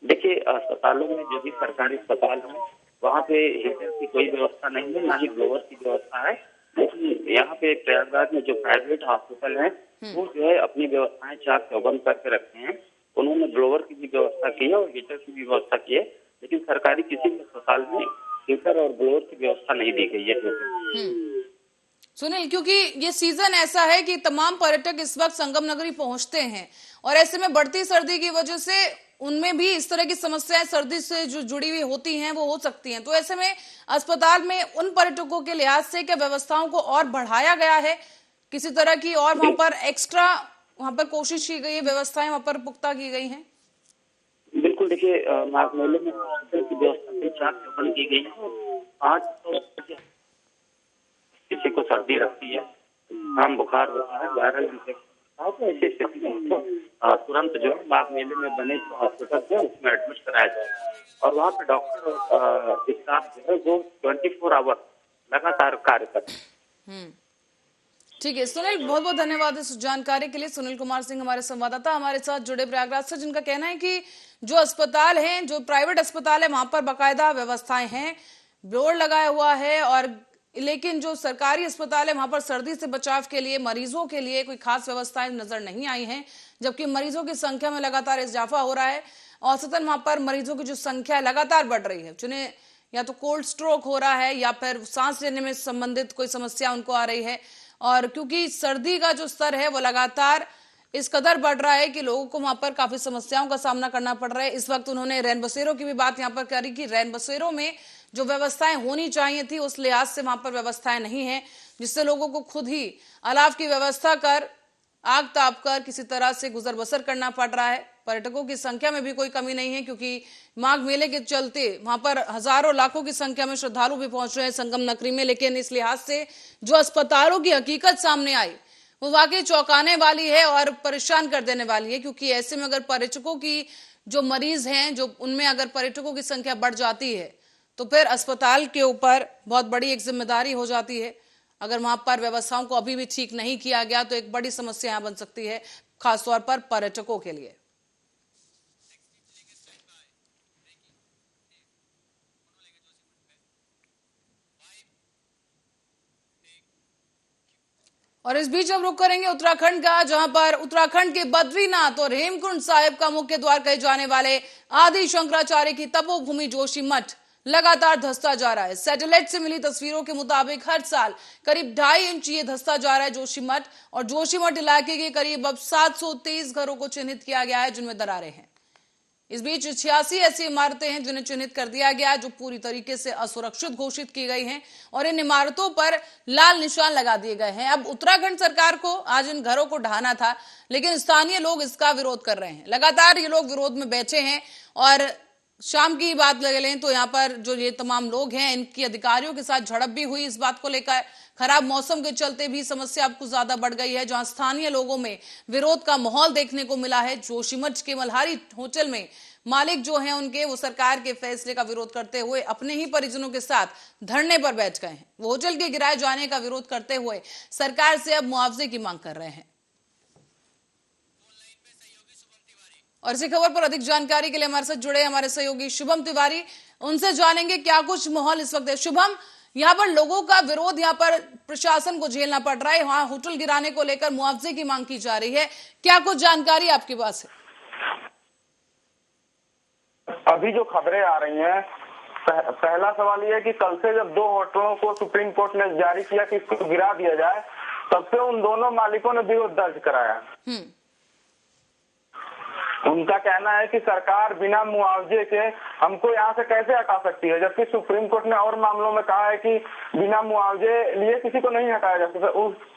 देखिए, अस्पतालों में जो भी सरकारी अस्पताल है वहाँ पे हीटर की कोई व्यवस्था नहीं है, ना ही ब्लोअर की व्यवस्था है। लेकिन यहाँ पे प्रयागराज में जो प्राइवेट हॉस्पिटल है वो जो है अपनी व्यवस्थाएं चाक चौबंद करके रखते हैं। उन्होंने ब्लोअर की भी व्यवस्था की है और हीटर की भी व्यवस्था की है, लेकिन सरकारी किसी भी अस्पताल में हीटर और ब्लोअर की व्यवस्था नहीं दी गई है। सुनील, क्योंकि ये सीजन ऐसा है कि तमाम पर्यटक इस वक्त संगम नगरी पहुंचते हैं और ऐसे में बढ़ती सर्दी की वजह से उनमें भी इस तरह की समस्याएं सर्दी से जो जुड़ी हुई होती हैं वो हो सकती हैं। तो ऐसे में अस्पताल में उन पर्यटकों के लिहाज से क्या व्यवस्थाओं को और बढ़ाया गया है किसी तरह की, और वहां पर एक्स्ट्रा वहां पर कोशिश की गई है, व्यवस्थाएं वहां पर पुख्ता की गई हैं? बिल्कुल, देखिए माघ मेले में हॉस्पिटल की व्यवस्था चाक चौबंद की गई है। आज तो किसी को सर्दी लगती है, जुकाम बुखार होता है, वायरल इन्फेक्शन, तो ऐसी स्थिति में तुरंत जो है माघ मेले में बने हॉस्पिटल है उसमें एडमिट कराया जाए और वहाँ पे डॉक्टर और स्टाफ जो है वो 24 आवर लगातार कार्य करते हैं। ठीक है सुनील, बहुत बहुत धन्यवाद इस जानकारी के लिए। सुनील कुमार सिंह हमारे संवाददाता हमारे साथ जुड़े प्रयागराज से, जिनका कहना है कि जो अस्पताल हैं, जो प्राइवेट अस्पताल है, वहां पर बाकायदा व्यवस्थाएं हैं, ब्लोअर लगाया हुआ है, और लेकिन जो सरकारी अस्पताल है वहां पर सर्दी से बचाव के लिए मरीजों के लिए कोई खास व्यवस्थाएं नजर नहीं आई हैं, जबकि मरीजों की संख्या में लगातार इजाफा हो रहा है। औसतन वहां पर मरीजों की जो संख्या लगातार बढ़ रही है, जिन्हें या तो कोल्ड स्ट्रोक हो रहा है या फिर सांस लेने में संबंधित कोई समस्या उनको आ रही है। और क्योंकि सर्दी का जो स्तर है वो लगातार इस कदर बढ़ रहा है कि लोगों को वहां पर काफी समस्याओं का सामना करना पड़ रहा है। इस वक्त उन्होंने रैन बसेरों की भी बात यहाँ पर करी कि रैन बसेरों में जो व्यवस्थाएं होनी चाहिए थी उस लिहाज से वहां पर व्यवस्थाएं नहीं है, जिससे लोगों को खुद ही अलाव की व्यवस्था कर आग ताप कर किसी तरह से गुजर बसर करना पड़ रहा है। पर्यटकों की संख्या में भी कोई कमी नहीं है, क्योंकि माघ मेले के चलते वहां पर हजारों लाखों की संख्या में श्रद्धालु भी पहुंच रहे हैं संगम नगरी में। लेकिन इस लिहाज से जो अस्पतालों की हकीकत सामने आई वो वाकई चौंकाने वाली है और परेशान कर देने वाली है, क्योंकि ऐसे में अगर पर्यटकों की जो मरीज हैं, जो उनमें अगर पर्यटकों की संख्या बढ़ जाती है तो फिर अस्पताल के ऊपर बहुत बड़ी एक जिम्मेदारी हो जाती है। अगर वहां पर व्यवस्थाओं को अभी भी ठीक नहीं किया गया तो एक बड़ी समस्या यहां बन सकती है, खासतौर पर पर्यटकों के लिए। और इस बीच अब रुक करेंगे उत्तराखंड का, जहां पर उत्तराखंड के बद्रीनाथ और हेमकुंड साहिब का मुख्य द्वार कहे जाने वाले आदि शंकराचार्य की तपोभूमि जोशीमठ लगातार धंसता जा रहा है। सैटेलाइट से मिली तस्वीरों के मुताबिक हर साल करीब 2.5 इंच ये धंसता जा रहा है जोशीमठ, और जोशीमठ इलाके के करीब अब 723 घरों को चिन्हित किया गया है जिनमें दरारें हैं। इस बीच 86 ऐसी इमारतें हैं जिन्हें चिन्हित कर दिया गया है, जो पूरी तरीके से असुरक्षित घोषित की गई हैं, और इन इमारतों पर लाल निशान लगा दिए गए हैं। अब उत्तराखंड सरकार को आज इन घरों को ढहाना था, लेकिन स्थानीय लोग इसका विरोध कर रहे हैं। लगातार ये लोग विरोध में बैठे हैं, और शाम की बात ले लें तो यहाँ पर जो ये तमाम लोग हैं इनकी अधिकारियों के साथ झड़प भी हुई इस बात को लेकर। खराब मौसम के चलते भी समस्या अब कुछ ज्यादा बढ़ गई है, जहां स्थानीय लोगों में विरोध का माहौल देखने को मिला है। जोशीमठ के मल्हारी होटल में मालिक जो हैं उनके वो सरकार के फैसले का विरोध करते हुए अपने ही परिजनों के साथ धरने पर बैठ गए हैं। वो होटल के गिराए जाने का विरोध करते हुए सरकार से अब मुआवजे की मांग कर रहे हैं। और इसी खबर पर अधिक जानकारी के लिए हमारे साथ जुड़े हमारे सहयोगी शुभम तिवारी, उनसे जानेंगे क्या कुछ माहौल इस वक्त है। शुभम, यहाँ पर लोगों का विरोध, यहाँ पर प्रशासन को झेलना पड़ रहा है, वहां होटल गिराने को लेकर मुआवजे की मांग की जा रही है, क्या कुछ जानकारी आपके पास है? अभी जो खबरें आ रही हैं, पहला सवाल यह है कि कल से जब 2 होटलों को सुप्रीम कोर्ट ने जारी किया कि इसको गिरा दिया जाए, तब से उन दोनों मालिकों ने विरोध दर्ज कराया। उनका कहना है कि सरकार बिना मुआवजे के हमको यहाँ से कैसे हटा सकती है, जबकि सुप्रीम कोर्ट ने और मामलों में कहा है कि बिना मुआवजे लिए किसी को नहीं हटाया जा सकता।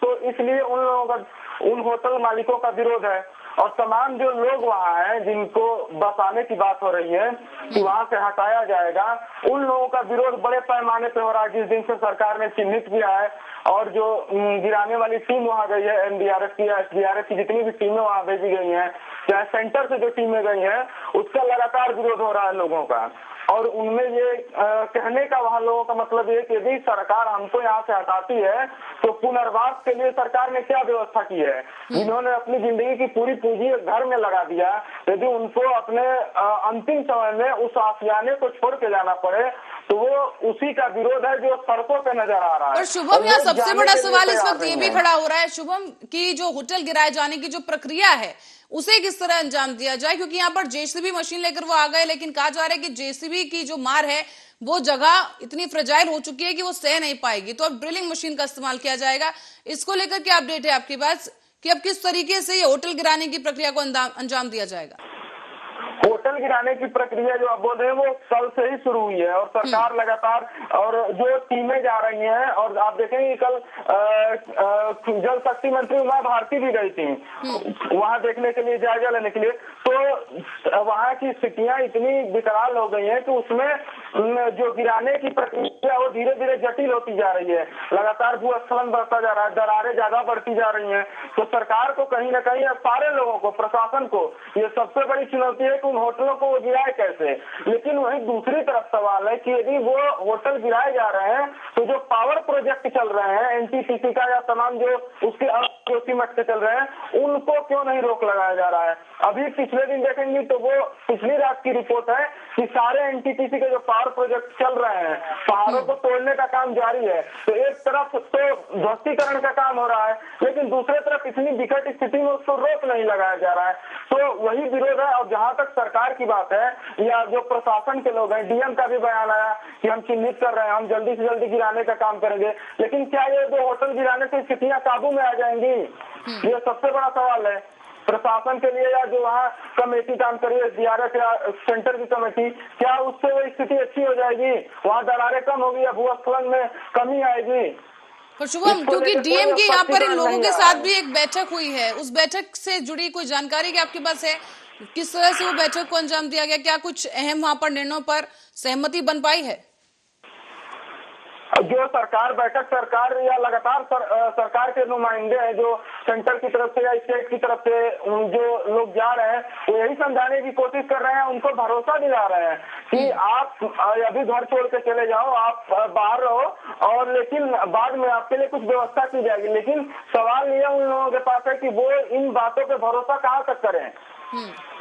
तो इसलिए उन लोगों का, उन होटल मालिकों का विरोध है। और तमाम जो लोग वहाँ हैं जिनको बसाने की बात हो रही है कि वहाँ से हटाया जाएगा, उन लोगों का विरोध बड़े पैमाने पे हो रहा है। जिस दिन से सरकार ने चिन्हित किया है और जो गिराने वाली टीम वहाँ गई है, एनडीआरएफ की या एसडीआरएफ की जितनी भी टीमें वहाँ भेजी गई हैं, चाहे सेंटर से जो टीमें गई हैं, उसका लगातार विरोध हो रहा है लोगों का। और उनमें ये कहने का वहाँ लोगों का मतलब ये कि यदि सरकार हमको यहाँ से हटाती है तो पुनर्वास के लिए सरकार ने क्या व्यवस्था की है। जिन्होंने अपनी जिंदगी की पूरी पूंजी घर में लगा दिया, यदि उनको अपने अंतिम समय में उस आशियाने को छोड़ के जाना पड़े तो वो उसी का विरोध है जो सड़कों पे नजर आ रहा है। और शुभम, यहाँ सबसे बड़ा सवाल इस वक्त ये भी खड़ा हो रहा है शुभम की जो होटल गिराए जाने की जो प्रक्रिया है उसे किस तरह अंजाम दिया जाए, क्योंकि यहाँ पर जेसीबी मशीन लेकर वो आ गए, लेकिन कहा जा रहा है कि जेसीबी की जो मार है वो जगह इतनी फ्रेजाइल हो चुकी है कि वो सह नहीं पाएगी, तो अब ड्रिलिंग मशीन का इस्तेमाल किया जाएगा। इसको लेकर क्या अपडेट है आपके पास कि अब किस तरीके से ये होटल गिराने की प्रक्रिया को अंजाम दिया जाएगा? होटल गिराने की प्रक्रिया जो आप बोल रहे हैं वो कल से ही शुरू हुई है और सरकार लगातार, और जो टीमें जा रही हैं, और आप देखेंगे कल जल शक्ति मंत्री उमा भारती भी गई थी वहां देखने के लिए, जायजा लेने के लिए। तो वहां की स्थितियां इतनी विकराल हो गई हैं कि उसमें जो गिराने की प्रक्रिया वो धीरे धीरे जटिल होती जा रही है। लगातार भूस्खलन बढ़ता जा रहा है, दरारें ज्यादा बढ़ती जा रही हैं। तो सरकार को कहीं ना कहीं, सारे लोगों को, प्रशासन को ये सबसे बड़ी चुनौती है कि उन होटलों को वो गिराए कैसे। लेकिन वहीं दूसरी तरफ सवाल है कि यदि वो होटल गिराए जा रहे हैं तो जो पावर प्रोजेक्ट चल रहे हैं एनटीपीसी का या तमाम जो उसके जोशीमठ से चल रहे हैं, उनको क्यों नहीं रोक लगाया जा रहा है। अभी पिछले दिन देखेंगे तो वो पिछली रात की रिपोर्ट है कि सारे एनटीपीसी के जो पावर प्रोजेक्ट चल रहे हैं, पहाड़ों को तोड़ने का काम जारी है। तो एक तरफ तो ध्वस्तीकरण का काम हो रहा है, लेकिन दूसरी तरफ इतनी विकट स्थिति में उसको रोक नहीं लगाया जा रहा है। तो वही विरोध है। और जहां तक सरकार की बात है या जो प्रशासन के लोग हैं, डीएम का भी बयान आया कि हम चिन्हित कर रहे हैं, हम जल्दी से जल्दी गिराने का काम करेंगे, लेकिन क्या ये 2 होटल गिराने से स्थितियां काबू में आ जाएंगी, ये सबसे बड़ा सवाल है। प्रशासन के लिए या जो वहाँ कमेटी काम कर रही है DRF या सेंटर की कमेटी, क्या उससे वो स्थिति अच्छी हो जाएगी? वहाँ दरारें कम होगी या भूस्खलन में कमी आएगी? पर शुभम, क्योंकि डीएम की यहाँ पर इन लोगों के साथ भी एक बैठक हुई है, उस बैठक से जुड़ी कोई जानकारी क्या आपके पास है? किस तरह से वो बैठक को अंजाम दिया गया? क्या कुछ अहम वहाँ पर निर्णयों पर सहमति बन पाई है? जो सरकार बैठक, सरकार या लगातार सरकार के नुमाइंदे हैं जो सेंटर की तरफ से या स्टेट की तरफ से जो लोग जा रहे हैं, वो यही समझाने की कोशिश कर रहे हैं, उनको भरोसा दिला रहे हैं कि आप अभी घर छोड़ के चले जाओ, आप बाहर रहो और लेकिन बाद में आपके लिए कुछ व्यवस्था की जाएगी। लेकिन सवाल ये उन लोगों के पास है कि वो इन बातों पे भरोसा कहाँ तक करें।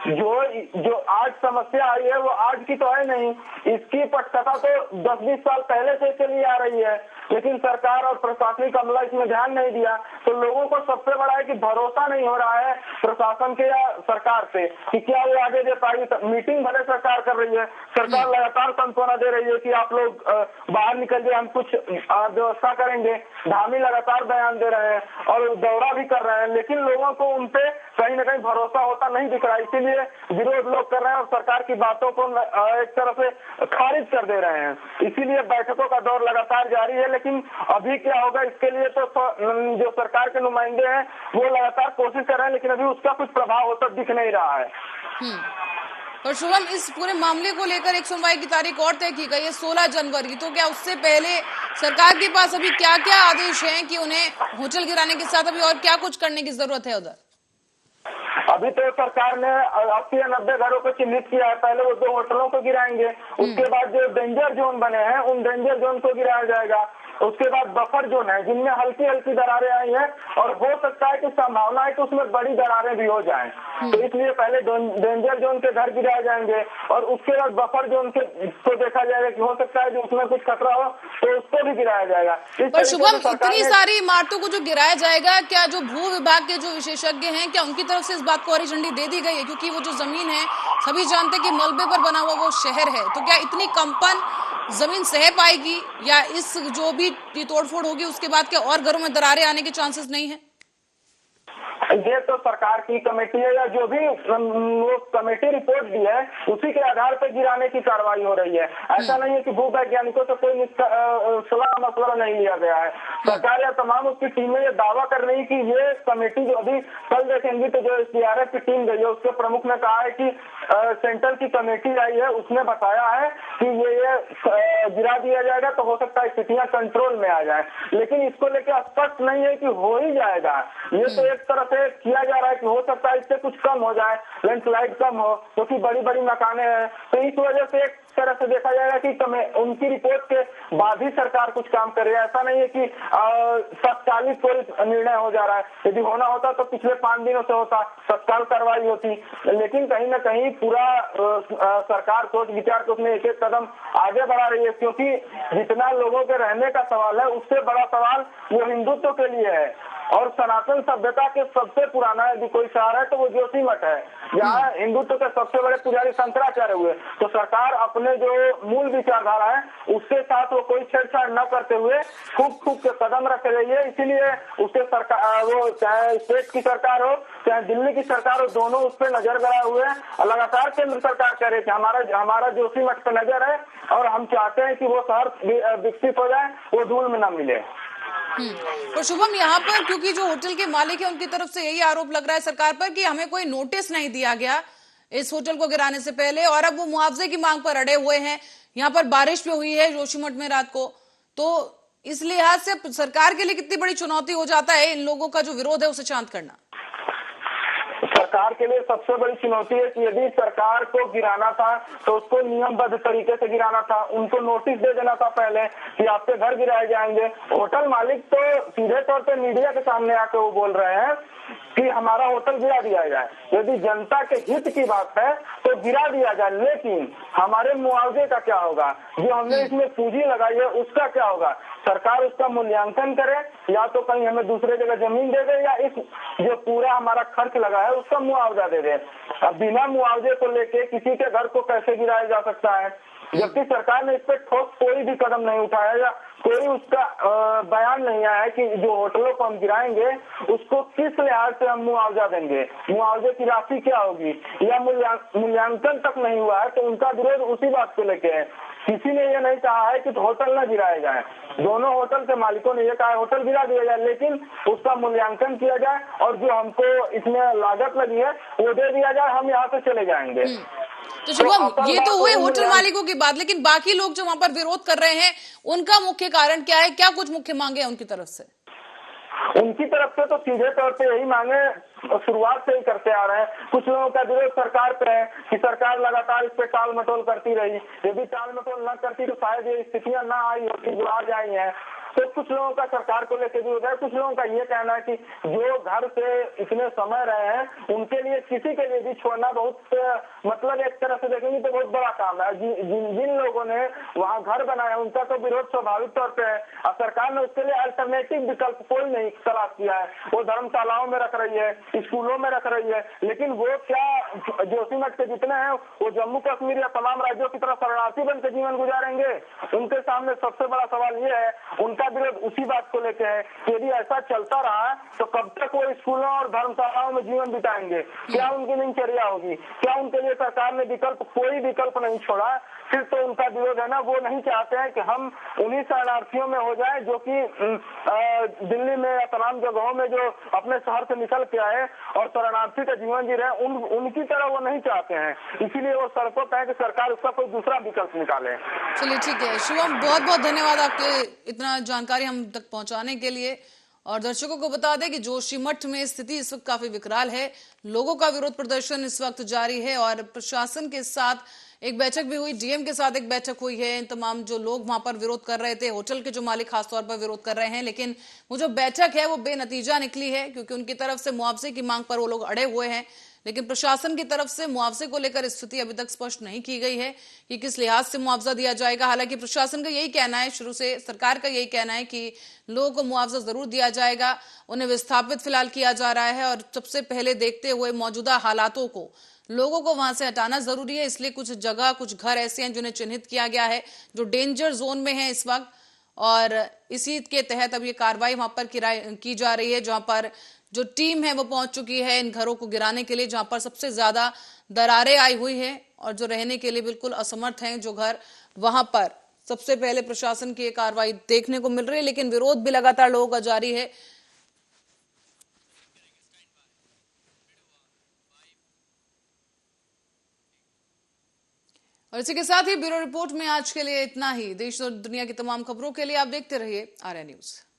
जो आज समस्या आई है वो आज की तो है नहीं, इसकी पटकथा तो 10-20 साल पहले से चली आ रही है, लेकिन सरकार और प्रशासनिक अमला इसमें ध्यान नहीं दिया। तो लोगों को सबसे बड़ा है कि भरोसा नहीं हो रहा है प्रशासन के या सरकार से कि क्या वो आगे दे पाएगी। मीटिंग भले सरकार कर रही है, सरकार लगातार सांत्वना दे रही है कि आप लोग बाहर निकलिए, हम कुछ व्यवस्था करेंगे, धामी लगातार बयान दे रहे हैं और दौरा भी कर रहे हैं, लेकिन लोगों को उनपे कहीं न कहीं भरोसा होता नहीं दिख रहा है। इसीलिए विरोध लोग कर रहे हैं और सरकार की बातों को एक तरह से खारिज कर दे रहे हैं। इसीलिए बैठकों का दौर लगातार जारी है, लेकिन अभी क्या होगा इसके लिए तो जो सरकार के नुमाइंदे हैं वो लगातार कोशिश कर रहे हैं, लेकिन अभी उसका कुछ प्रभाव होता दिख नहीं रहा है। और शुभम, इस पूरे मामले को लेकर एक सुनवाई की तारीख और तय की गई है 16 जनवरी। तो क्या उससे पहले सरकार के पास अभी क्या क्या आदेश हैं कि उन्हें होटल गिराने के साथ अभी और क्या कुछ करने की जरूरत है उधर? अभी तो सरकार ने 80 या 90 घरों को चिन्हित किया है। पहले वो 2 होटलों को गिराएंगे, उसके बाद जो डेंजर जोन बने हैं उन डेंजर जोन को गिराया जाएगा, उसके बाद बफर जोन है जिनमें हल्की हल्की दरारें आई हैं और हो सकता है कि संभावना है कि उसमें बड़ी दरारें भी हो जाएं। तो इसलिए पहले डेंजर जोन के घर गिराए जाएंगे और उसके बाद बफर जोन के को देखा जाएगा कि हो सकता है कि उसमें कुछ खतरा हो तो उसको भी गिराया जाएगा। पर शुभम, इतनी सारी इमारतों को जो गिराया जाएगा, क्या जो भू विभाग के जो विशेषज्ञ हैं, क्या उनकी तरफ से इस बात को हरी झंडी दे दी गई है? क्योंकि वो जो जमीन है सभी जानते हैं कि मलबे पर बना हुआ वो शहर है, तो क्या इतनी कंपन जमीन सह पाएगी या इस जो भी तोड़फोड़ होगी उसके बाद क्या और घरों में दरारें आने के चांसेस नहीं है? ये तो सरकार की कमेटी है या जो भी वो कमेटी रिपोर्ट दी है उसी के आधार पर गिराने की कार्रवाई हो रही है। ऐसा नहीं है कि भू वैज्ञानिकों से कोई सलाह मशवरा नहीं लिया गया है। सरकार या तमाम उसकी टीमें ये दावा कर रही कि ये कमेटी जो अभी कल देखेंगी तो जो DRF की टीम गई है उसके प्रमुख ने कहा है कि सेंटर की कमेटी आई है, उसने बताया है कि ये गिरा दिया जाएगा तो हो सकता है स्थितियां कंट्रोल में आ जाए, लेकिन इसको लेकर स्पष्ट नहीं है कि हो ही जाएगा। ये तो एक तरह से किया जा रहा है कि हो सकता है इससे कुछ कम हो जाए, लैंडस्लाइड कम हो, क्योंकि बड़ी बड़ी मकाने हैं, तो इस वजह से एक तरह से देखा जाएगा कि उनकी रिपोर्ट के बाद ही सरकार कुछ काम करे। ऐसा नहीं है कि तत्कालीन कोई निर्णय हो जा रहा है। यदि होना होता तो पिछले 5 दिनों से होता, तत्काल कार्रवाई होती, लेकिन कहीं न कहीं पूरा सरकार सोच विचार के उसमें एक कदम आगे बढ़ा रही है, क्योंकि जितना लोगों के रहने का सवाल है उससे बड़ा सवाल वो हिंदुत्व के लिए है। और सनातन सभ्यता के सबसे पुराना यदि कोई शहर है तो वो जोशीमठ है, जहाँ हिंदुत्व के सबसे बड़े पुजारी शंकराचार्य हुए। तो सरकार अपने जो मूल विचारधारा है उसके साथ वो कोई छेड़छाड़ न करते हुए खूब के कदम रख रही है। इसीलिए उसके सरकार, वो चाहे स्टेट की सरकार हो चाहे दिल्ली की सरकार हो, दोनों उस पर नजर गड़ाए हुए हैं। लगातार केंद्र सरकार कह रही है हमारा जोशीमठ पे नजर है और हम चाहते हैं कि वो शहर विकसित हो जाए, वो धूल में न मिले। और शुभम, यहाँ पर क्योंकि जो होटल के मालिक है उनकी तरफ से यही आरोप लग रहा है सरकार पर कि हमें कोई नोटिस नहीं दिया गया इस होटल को गिराने से पहले, और अब वो मुआवजे की मांग पर अड़े हुए हैं। यहाँ पर बारिश भी हुई है जोशीमठ में रात को, तो इस लिहाज से सरकार के लिए कितनी बड़ी चुनौती हो जाता है इन लोगों का जो विरोध है उसे शांत करना। सरकार के लिए सबसे बड़ी चुनौती है कि यदि सरकार को गिराना था तो उसको नियमबद्ध तरीके से गिराना था, उनको नोटिस दे देना था पहले कि आपके घर गिराए जाएंगे। होटल मालिक तो सीधे तौर पे मीडिया के सामने आकर वो बोल रहे हैं कि हमारा होटल गिरा दिया जाए। यदि जनता के हित की बात है तो गिरा दिया जाए, लेकिन हमारे मुआवजे का क्या होगा, जो हमने इसमें पूंजी लगाई है उसका क्या होगा? सरकार उसका मूल्यांकन करे, या तो कहीं हमें दूसरे जगह जमीन दे दे या इस जो पूरा हमारा खर्च लगा है उसका मुआवजा दे दे। अब बिना मुआवजे को लेके किसी के घर को कैसे गिराया जा सकता है? जबकि सरकार ने इस पर ठोस कोई भी कदम नहीं उठाया या कोई उसका बयान नहीं आया है कि जो होटलों को हम गिराएंगे उसको किस लिहाज से हम मुआवजा देंगे, मुआवजे की राशि क्या होगी, या मूल्यांकन तक नहीं हुआ है। तो उनका विरोध उसी बात को लेके है। किसी ने ये नहीं कहा है कि होटल न गिराए जाए, दोनों होटल के मालिकों ने ये कहा है होटल गिरा दिया जाए, लेकिन उसका मूल्यांकन किया जाए और जो हमको इसमें लागत लगी है वो दे दिया जाए, हम यहाँ से चले जाएंगे। तो शुभम, ये तो हुए होटल मालिकों की बात, लेकिन बाकी लोग जो वहां पर विरोध कर रहे हैं उनका मुख्य कारण क्या है? क्या कुछ मुख्य मांगे हैं उनकी तरफ से? उनकी तरफ से तो सीधे तौर पे यही मांगे शुरुआत से ही करते आ रहे हैं। कुछ लोगों का विरोध सरकार पे है कि सरकार लगातार इस पे टाल मटोल करती रही, यदि टाल मटोल न करती तो शायद ये स्थितियां ना आई होती जो आज आई हैं। तो कुछ लोगों का सरकार को लेकर विरोध है। कुछ लोगों का ये कहना है कि जो घर से इतने समय रहे हैं उनके लिए किसी के लिए भी छोड़ना बहुत मतलब एक तरह से देखेंगे तो बहुत बड़ा काम है। जिन लोगों ने वहाँ घर बनाया उनका तो विरोध स्वाभाविक तौर पे है। और सरकार ने उसके लिए अल्टरनेटिव विकल्प कोई नहीं तलाश किया है। वो धर्मशालाओं में रख रही है, स्कूलों में रख रही है, लेकिन वो क्या जोशीमठ के जितने हैं वो जम्मू कश्मीर या तमाम राज्यों की तरह शरणार्थी बन के जीवन गुजारेंगे? उनके सामने सबसे बड़ा सवाल ये है, उनका विरोध उसी बात को लेकर है कि यदि ऐसा चलता रहा तो कब तक वो स्कूलों और धर्मशालाओं में जीवन बिताएंगे? क्या उनकी दिनचर्या होगी? क्या उनके लिए सरकार ने कोई विकल्प नहीं छोड़ा? फिर तो उनका विरोध है ना, वो नहीं चाहते हैं कि हम उन्हीं शरणार्थियों में हो जाए जो कि दिल्ली में या तमाम जगहों में जो अपने शहर से निकल के आए और शरणार्थी का जीवन जी रहे, उनकी तरह वो नहीं चाहते हैं। इसीलिए वो सड़कों पर है कि सरकार उसका कोई दूसरा विकल्प निकाले। चलिए ठीक है शुभम, बहुत बहुत धन्यवाद आपके इतना जानकारी हम तक पहुंचाने के लिए। और दर्शकों को बता दें कि जोशीमठ में स्थिति इस वक्त काफी विकराल है। लोगों का विरोध प्रदर्शन इस वक्त जारी है और प्रशासन के साथ एक बैठक भी हुई, डीएम के साथ एक बैठक हुई है। इन तमाम जो लोग वहां पर विरोध कर रहे थे, होटल के जो मालिक खासतौर पर विरोध कर रहे हैं, लेकिन वो जो बैठक है वो बेनतीजा निकली है क्योंकि उनकी तरफ से मुआवजे की मांग पर वो लोग अड़े हुए हैं। लेकिन प्रशासन की तरफ से मुआवजे को लेकर स्थिति अभी तक स्पष्ट नहीं की गई है कि किस लिहाज से मुआवजा दिया जाएगा। हालांकि प्रशासन का यही कहना है, शुरू से सरकार का यही कहना है कि लोगों को मुआवजा जरूर दिया जाएगा, उन्हें विस्थापित फिलहाल किया जा रहा है और सबसे पहले देखते हुए मौजूदा हालातों को लोगों को वहां से हटाना जरूरी है। इसलिए कुछ जगह, कुछ घर ऐसे हैं जिन्हें चिन्हित किया गया है जो डेंजर जोन में है इस वक्त, और इसी के तहत अब ये कार्रवाई वहां पर की जा रही है, जहां पर जो टीम है वो पहुंच चुकी है इन घरों को गिराने के लिए, जहां पर सबसे ज्यादा दरारें आई हुई हैं और जो रहने के लिए बिल्कुल असमर्थ हैं जो घर, वहां पर सबसे पहले प्रशासन की कार्रवाई देखने को मिल रही है। लेकिन विरोध भी लगातार लोगों का जारी है। और इसी के साथ ही ब्यूरो रिपोर्ट में आज के लिए इतना ही। देश और दुनिया की तमाम खबरों के लिए आप देखते रहिए आर्या न्यूज।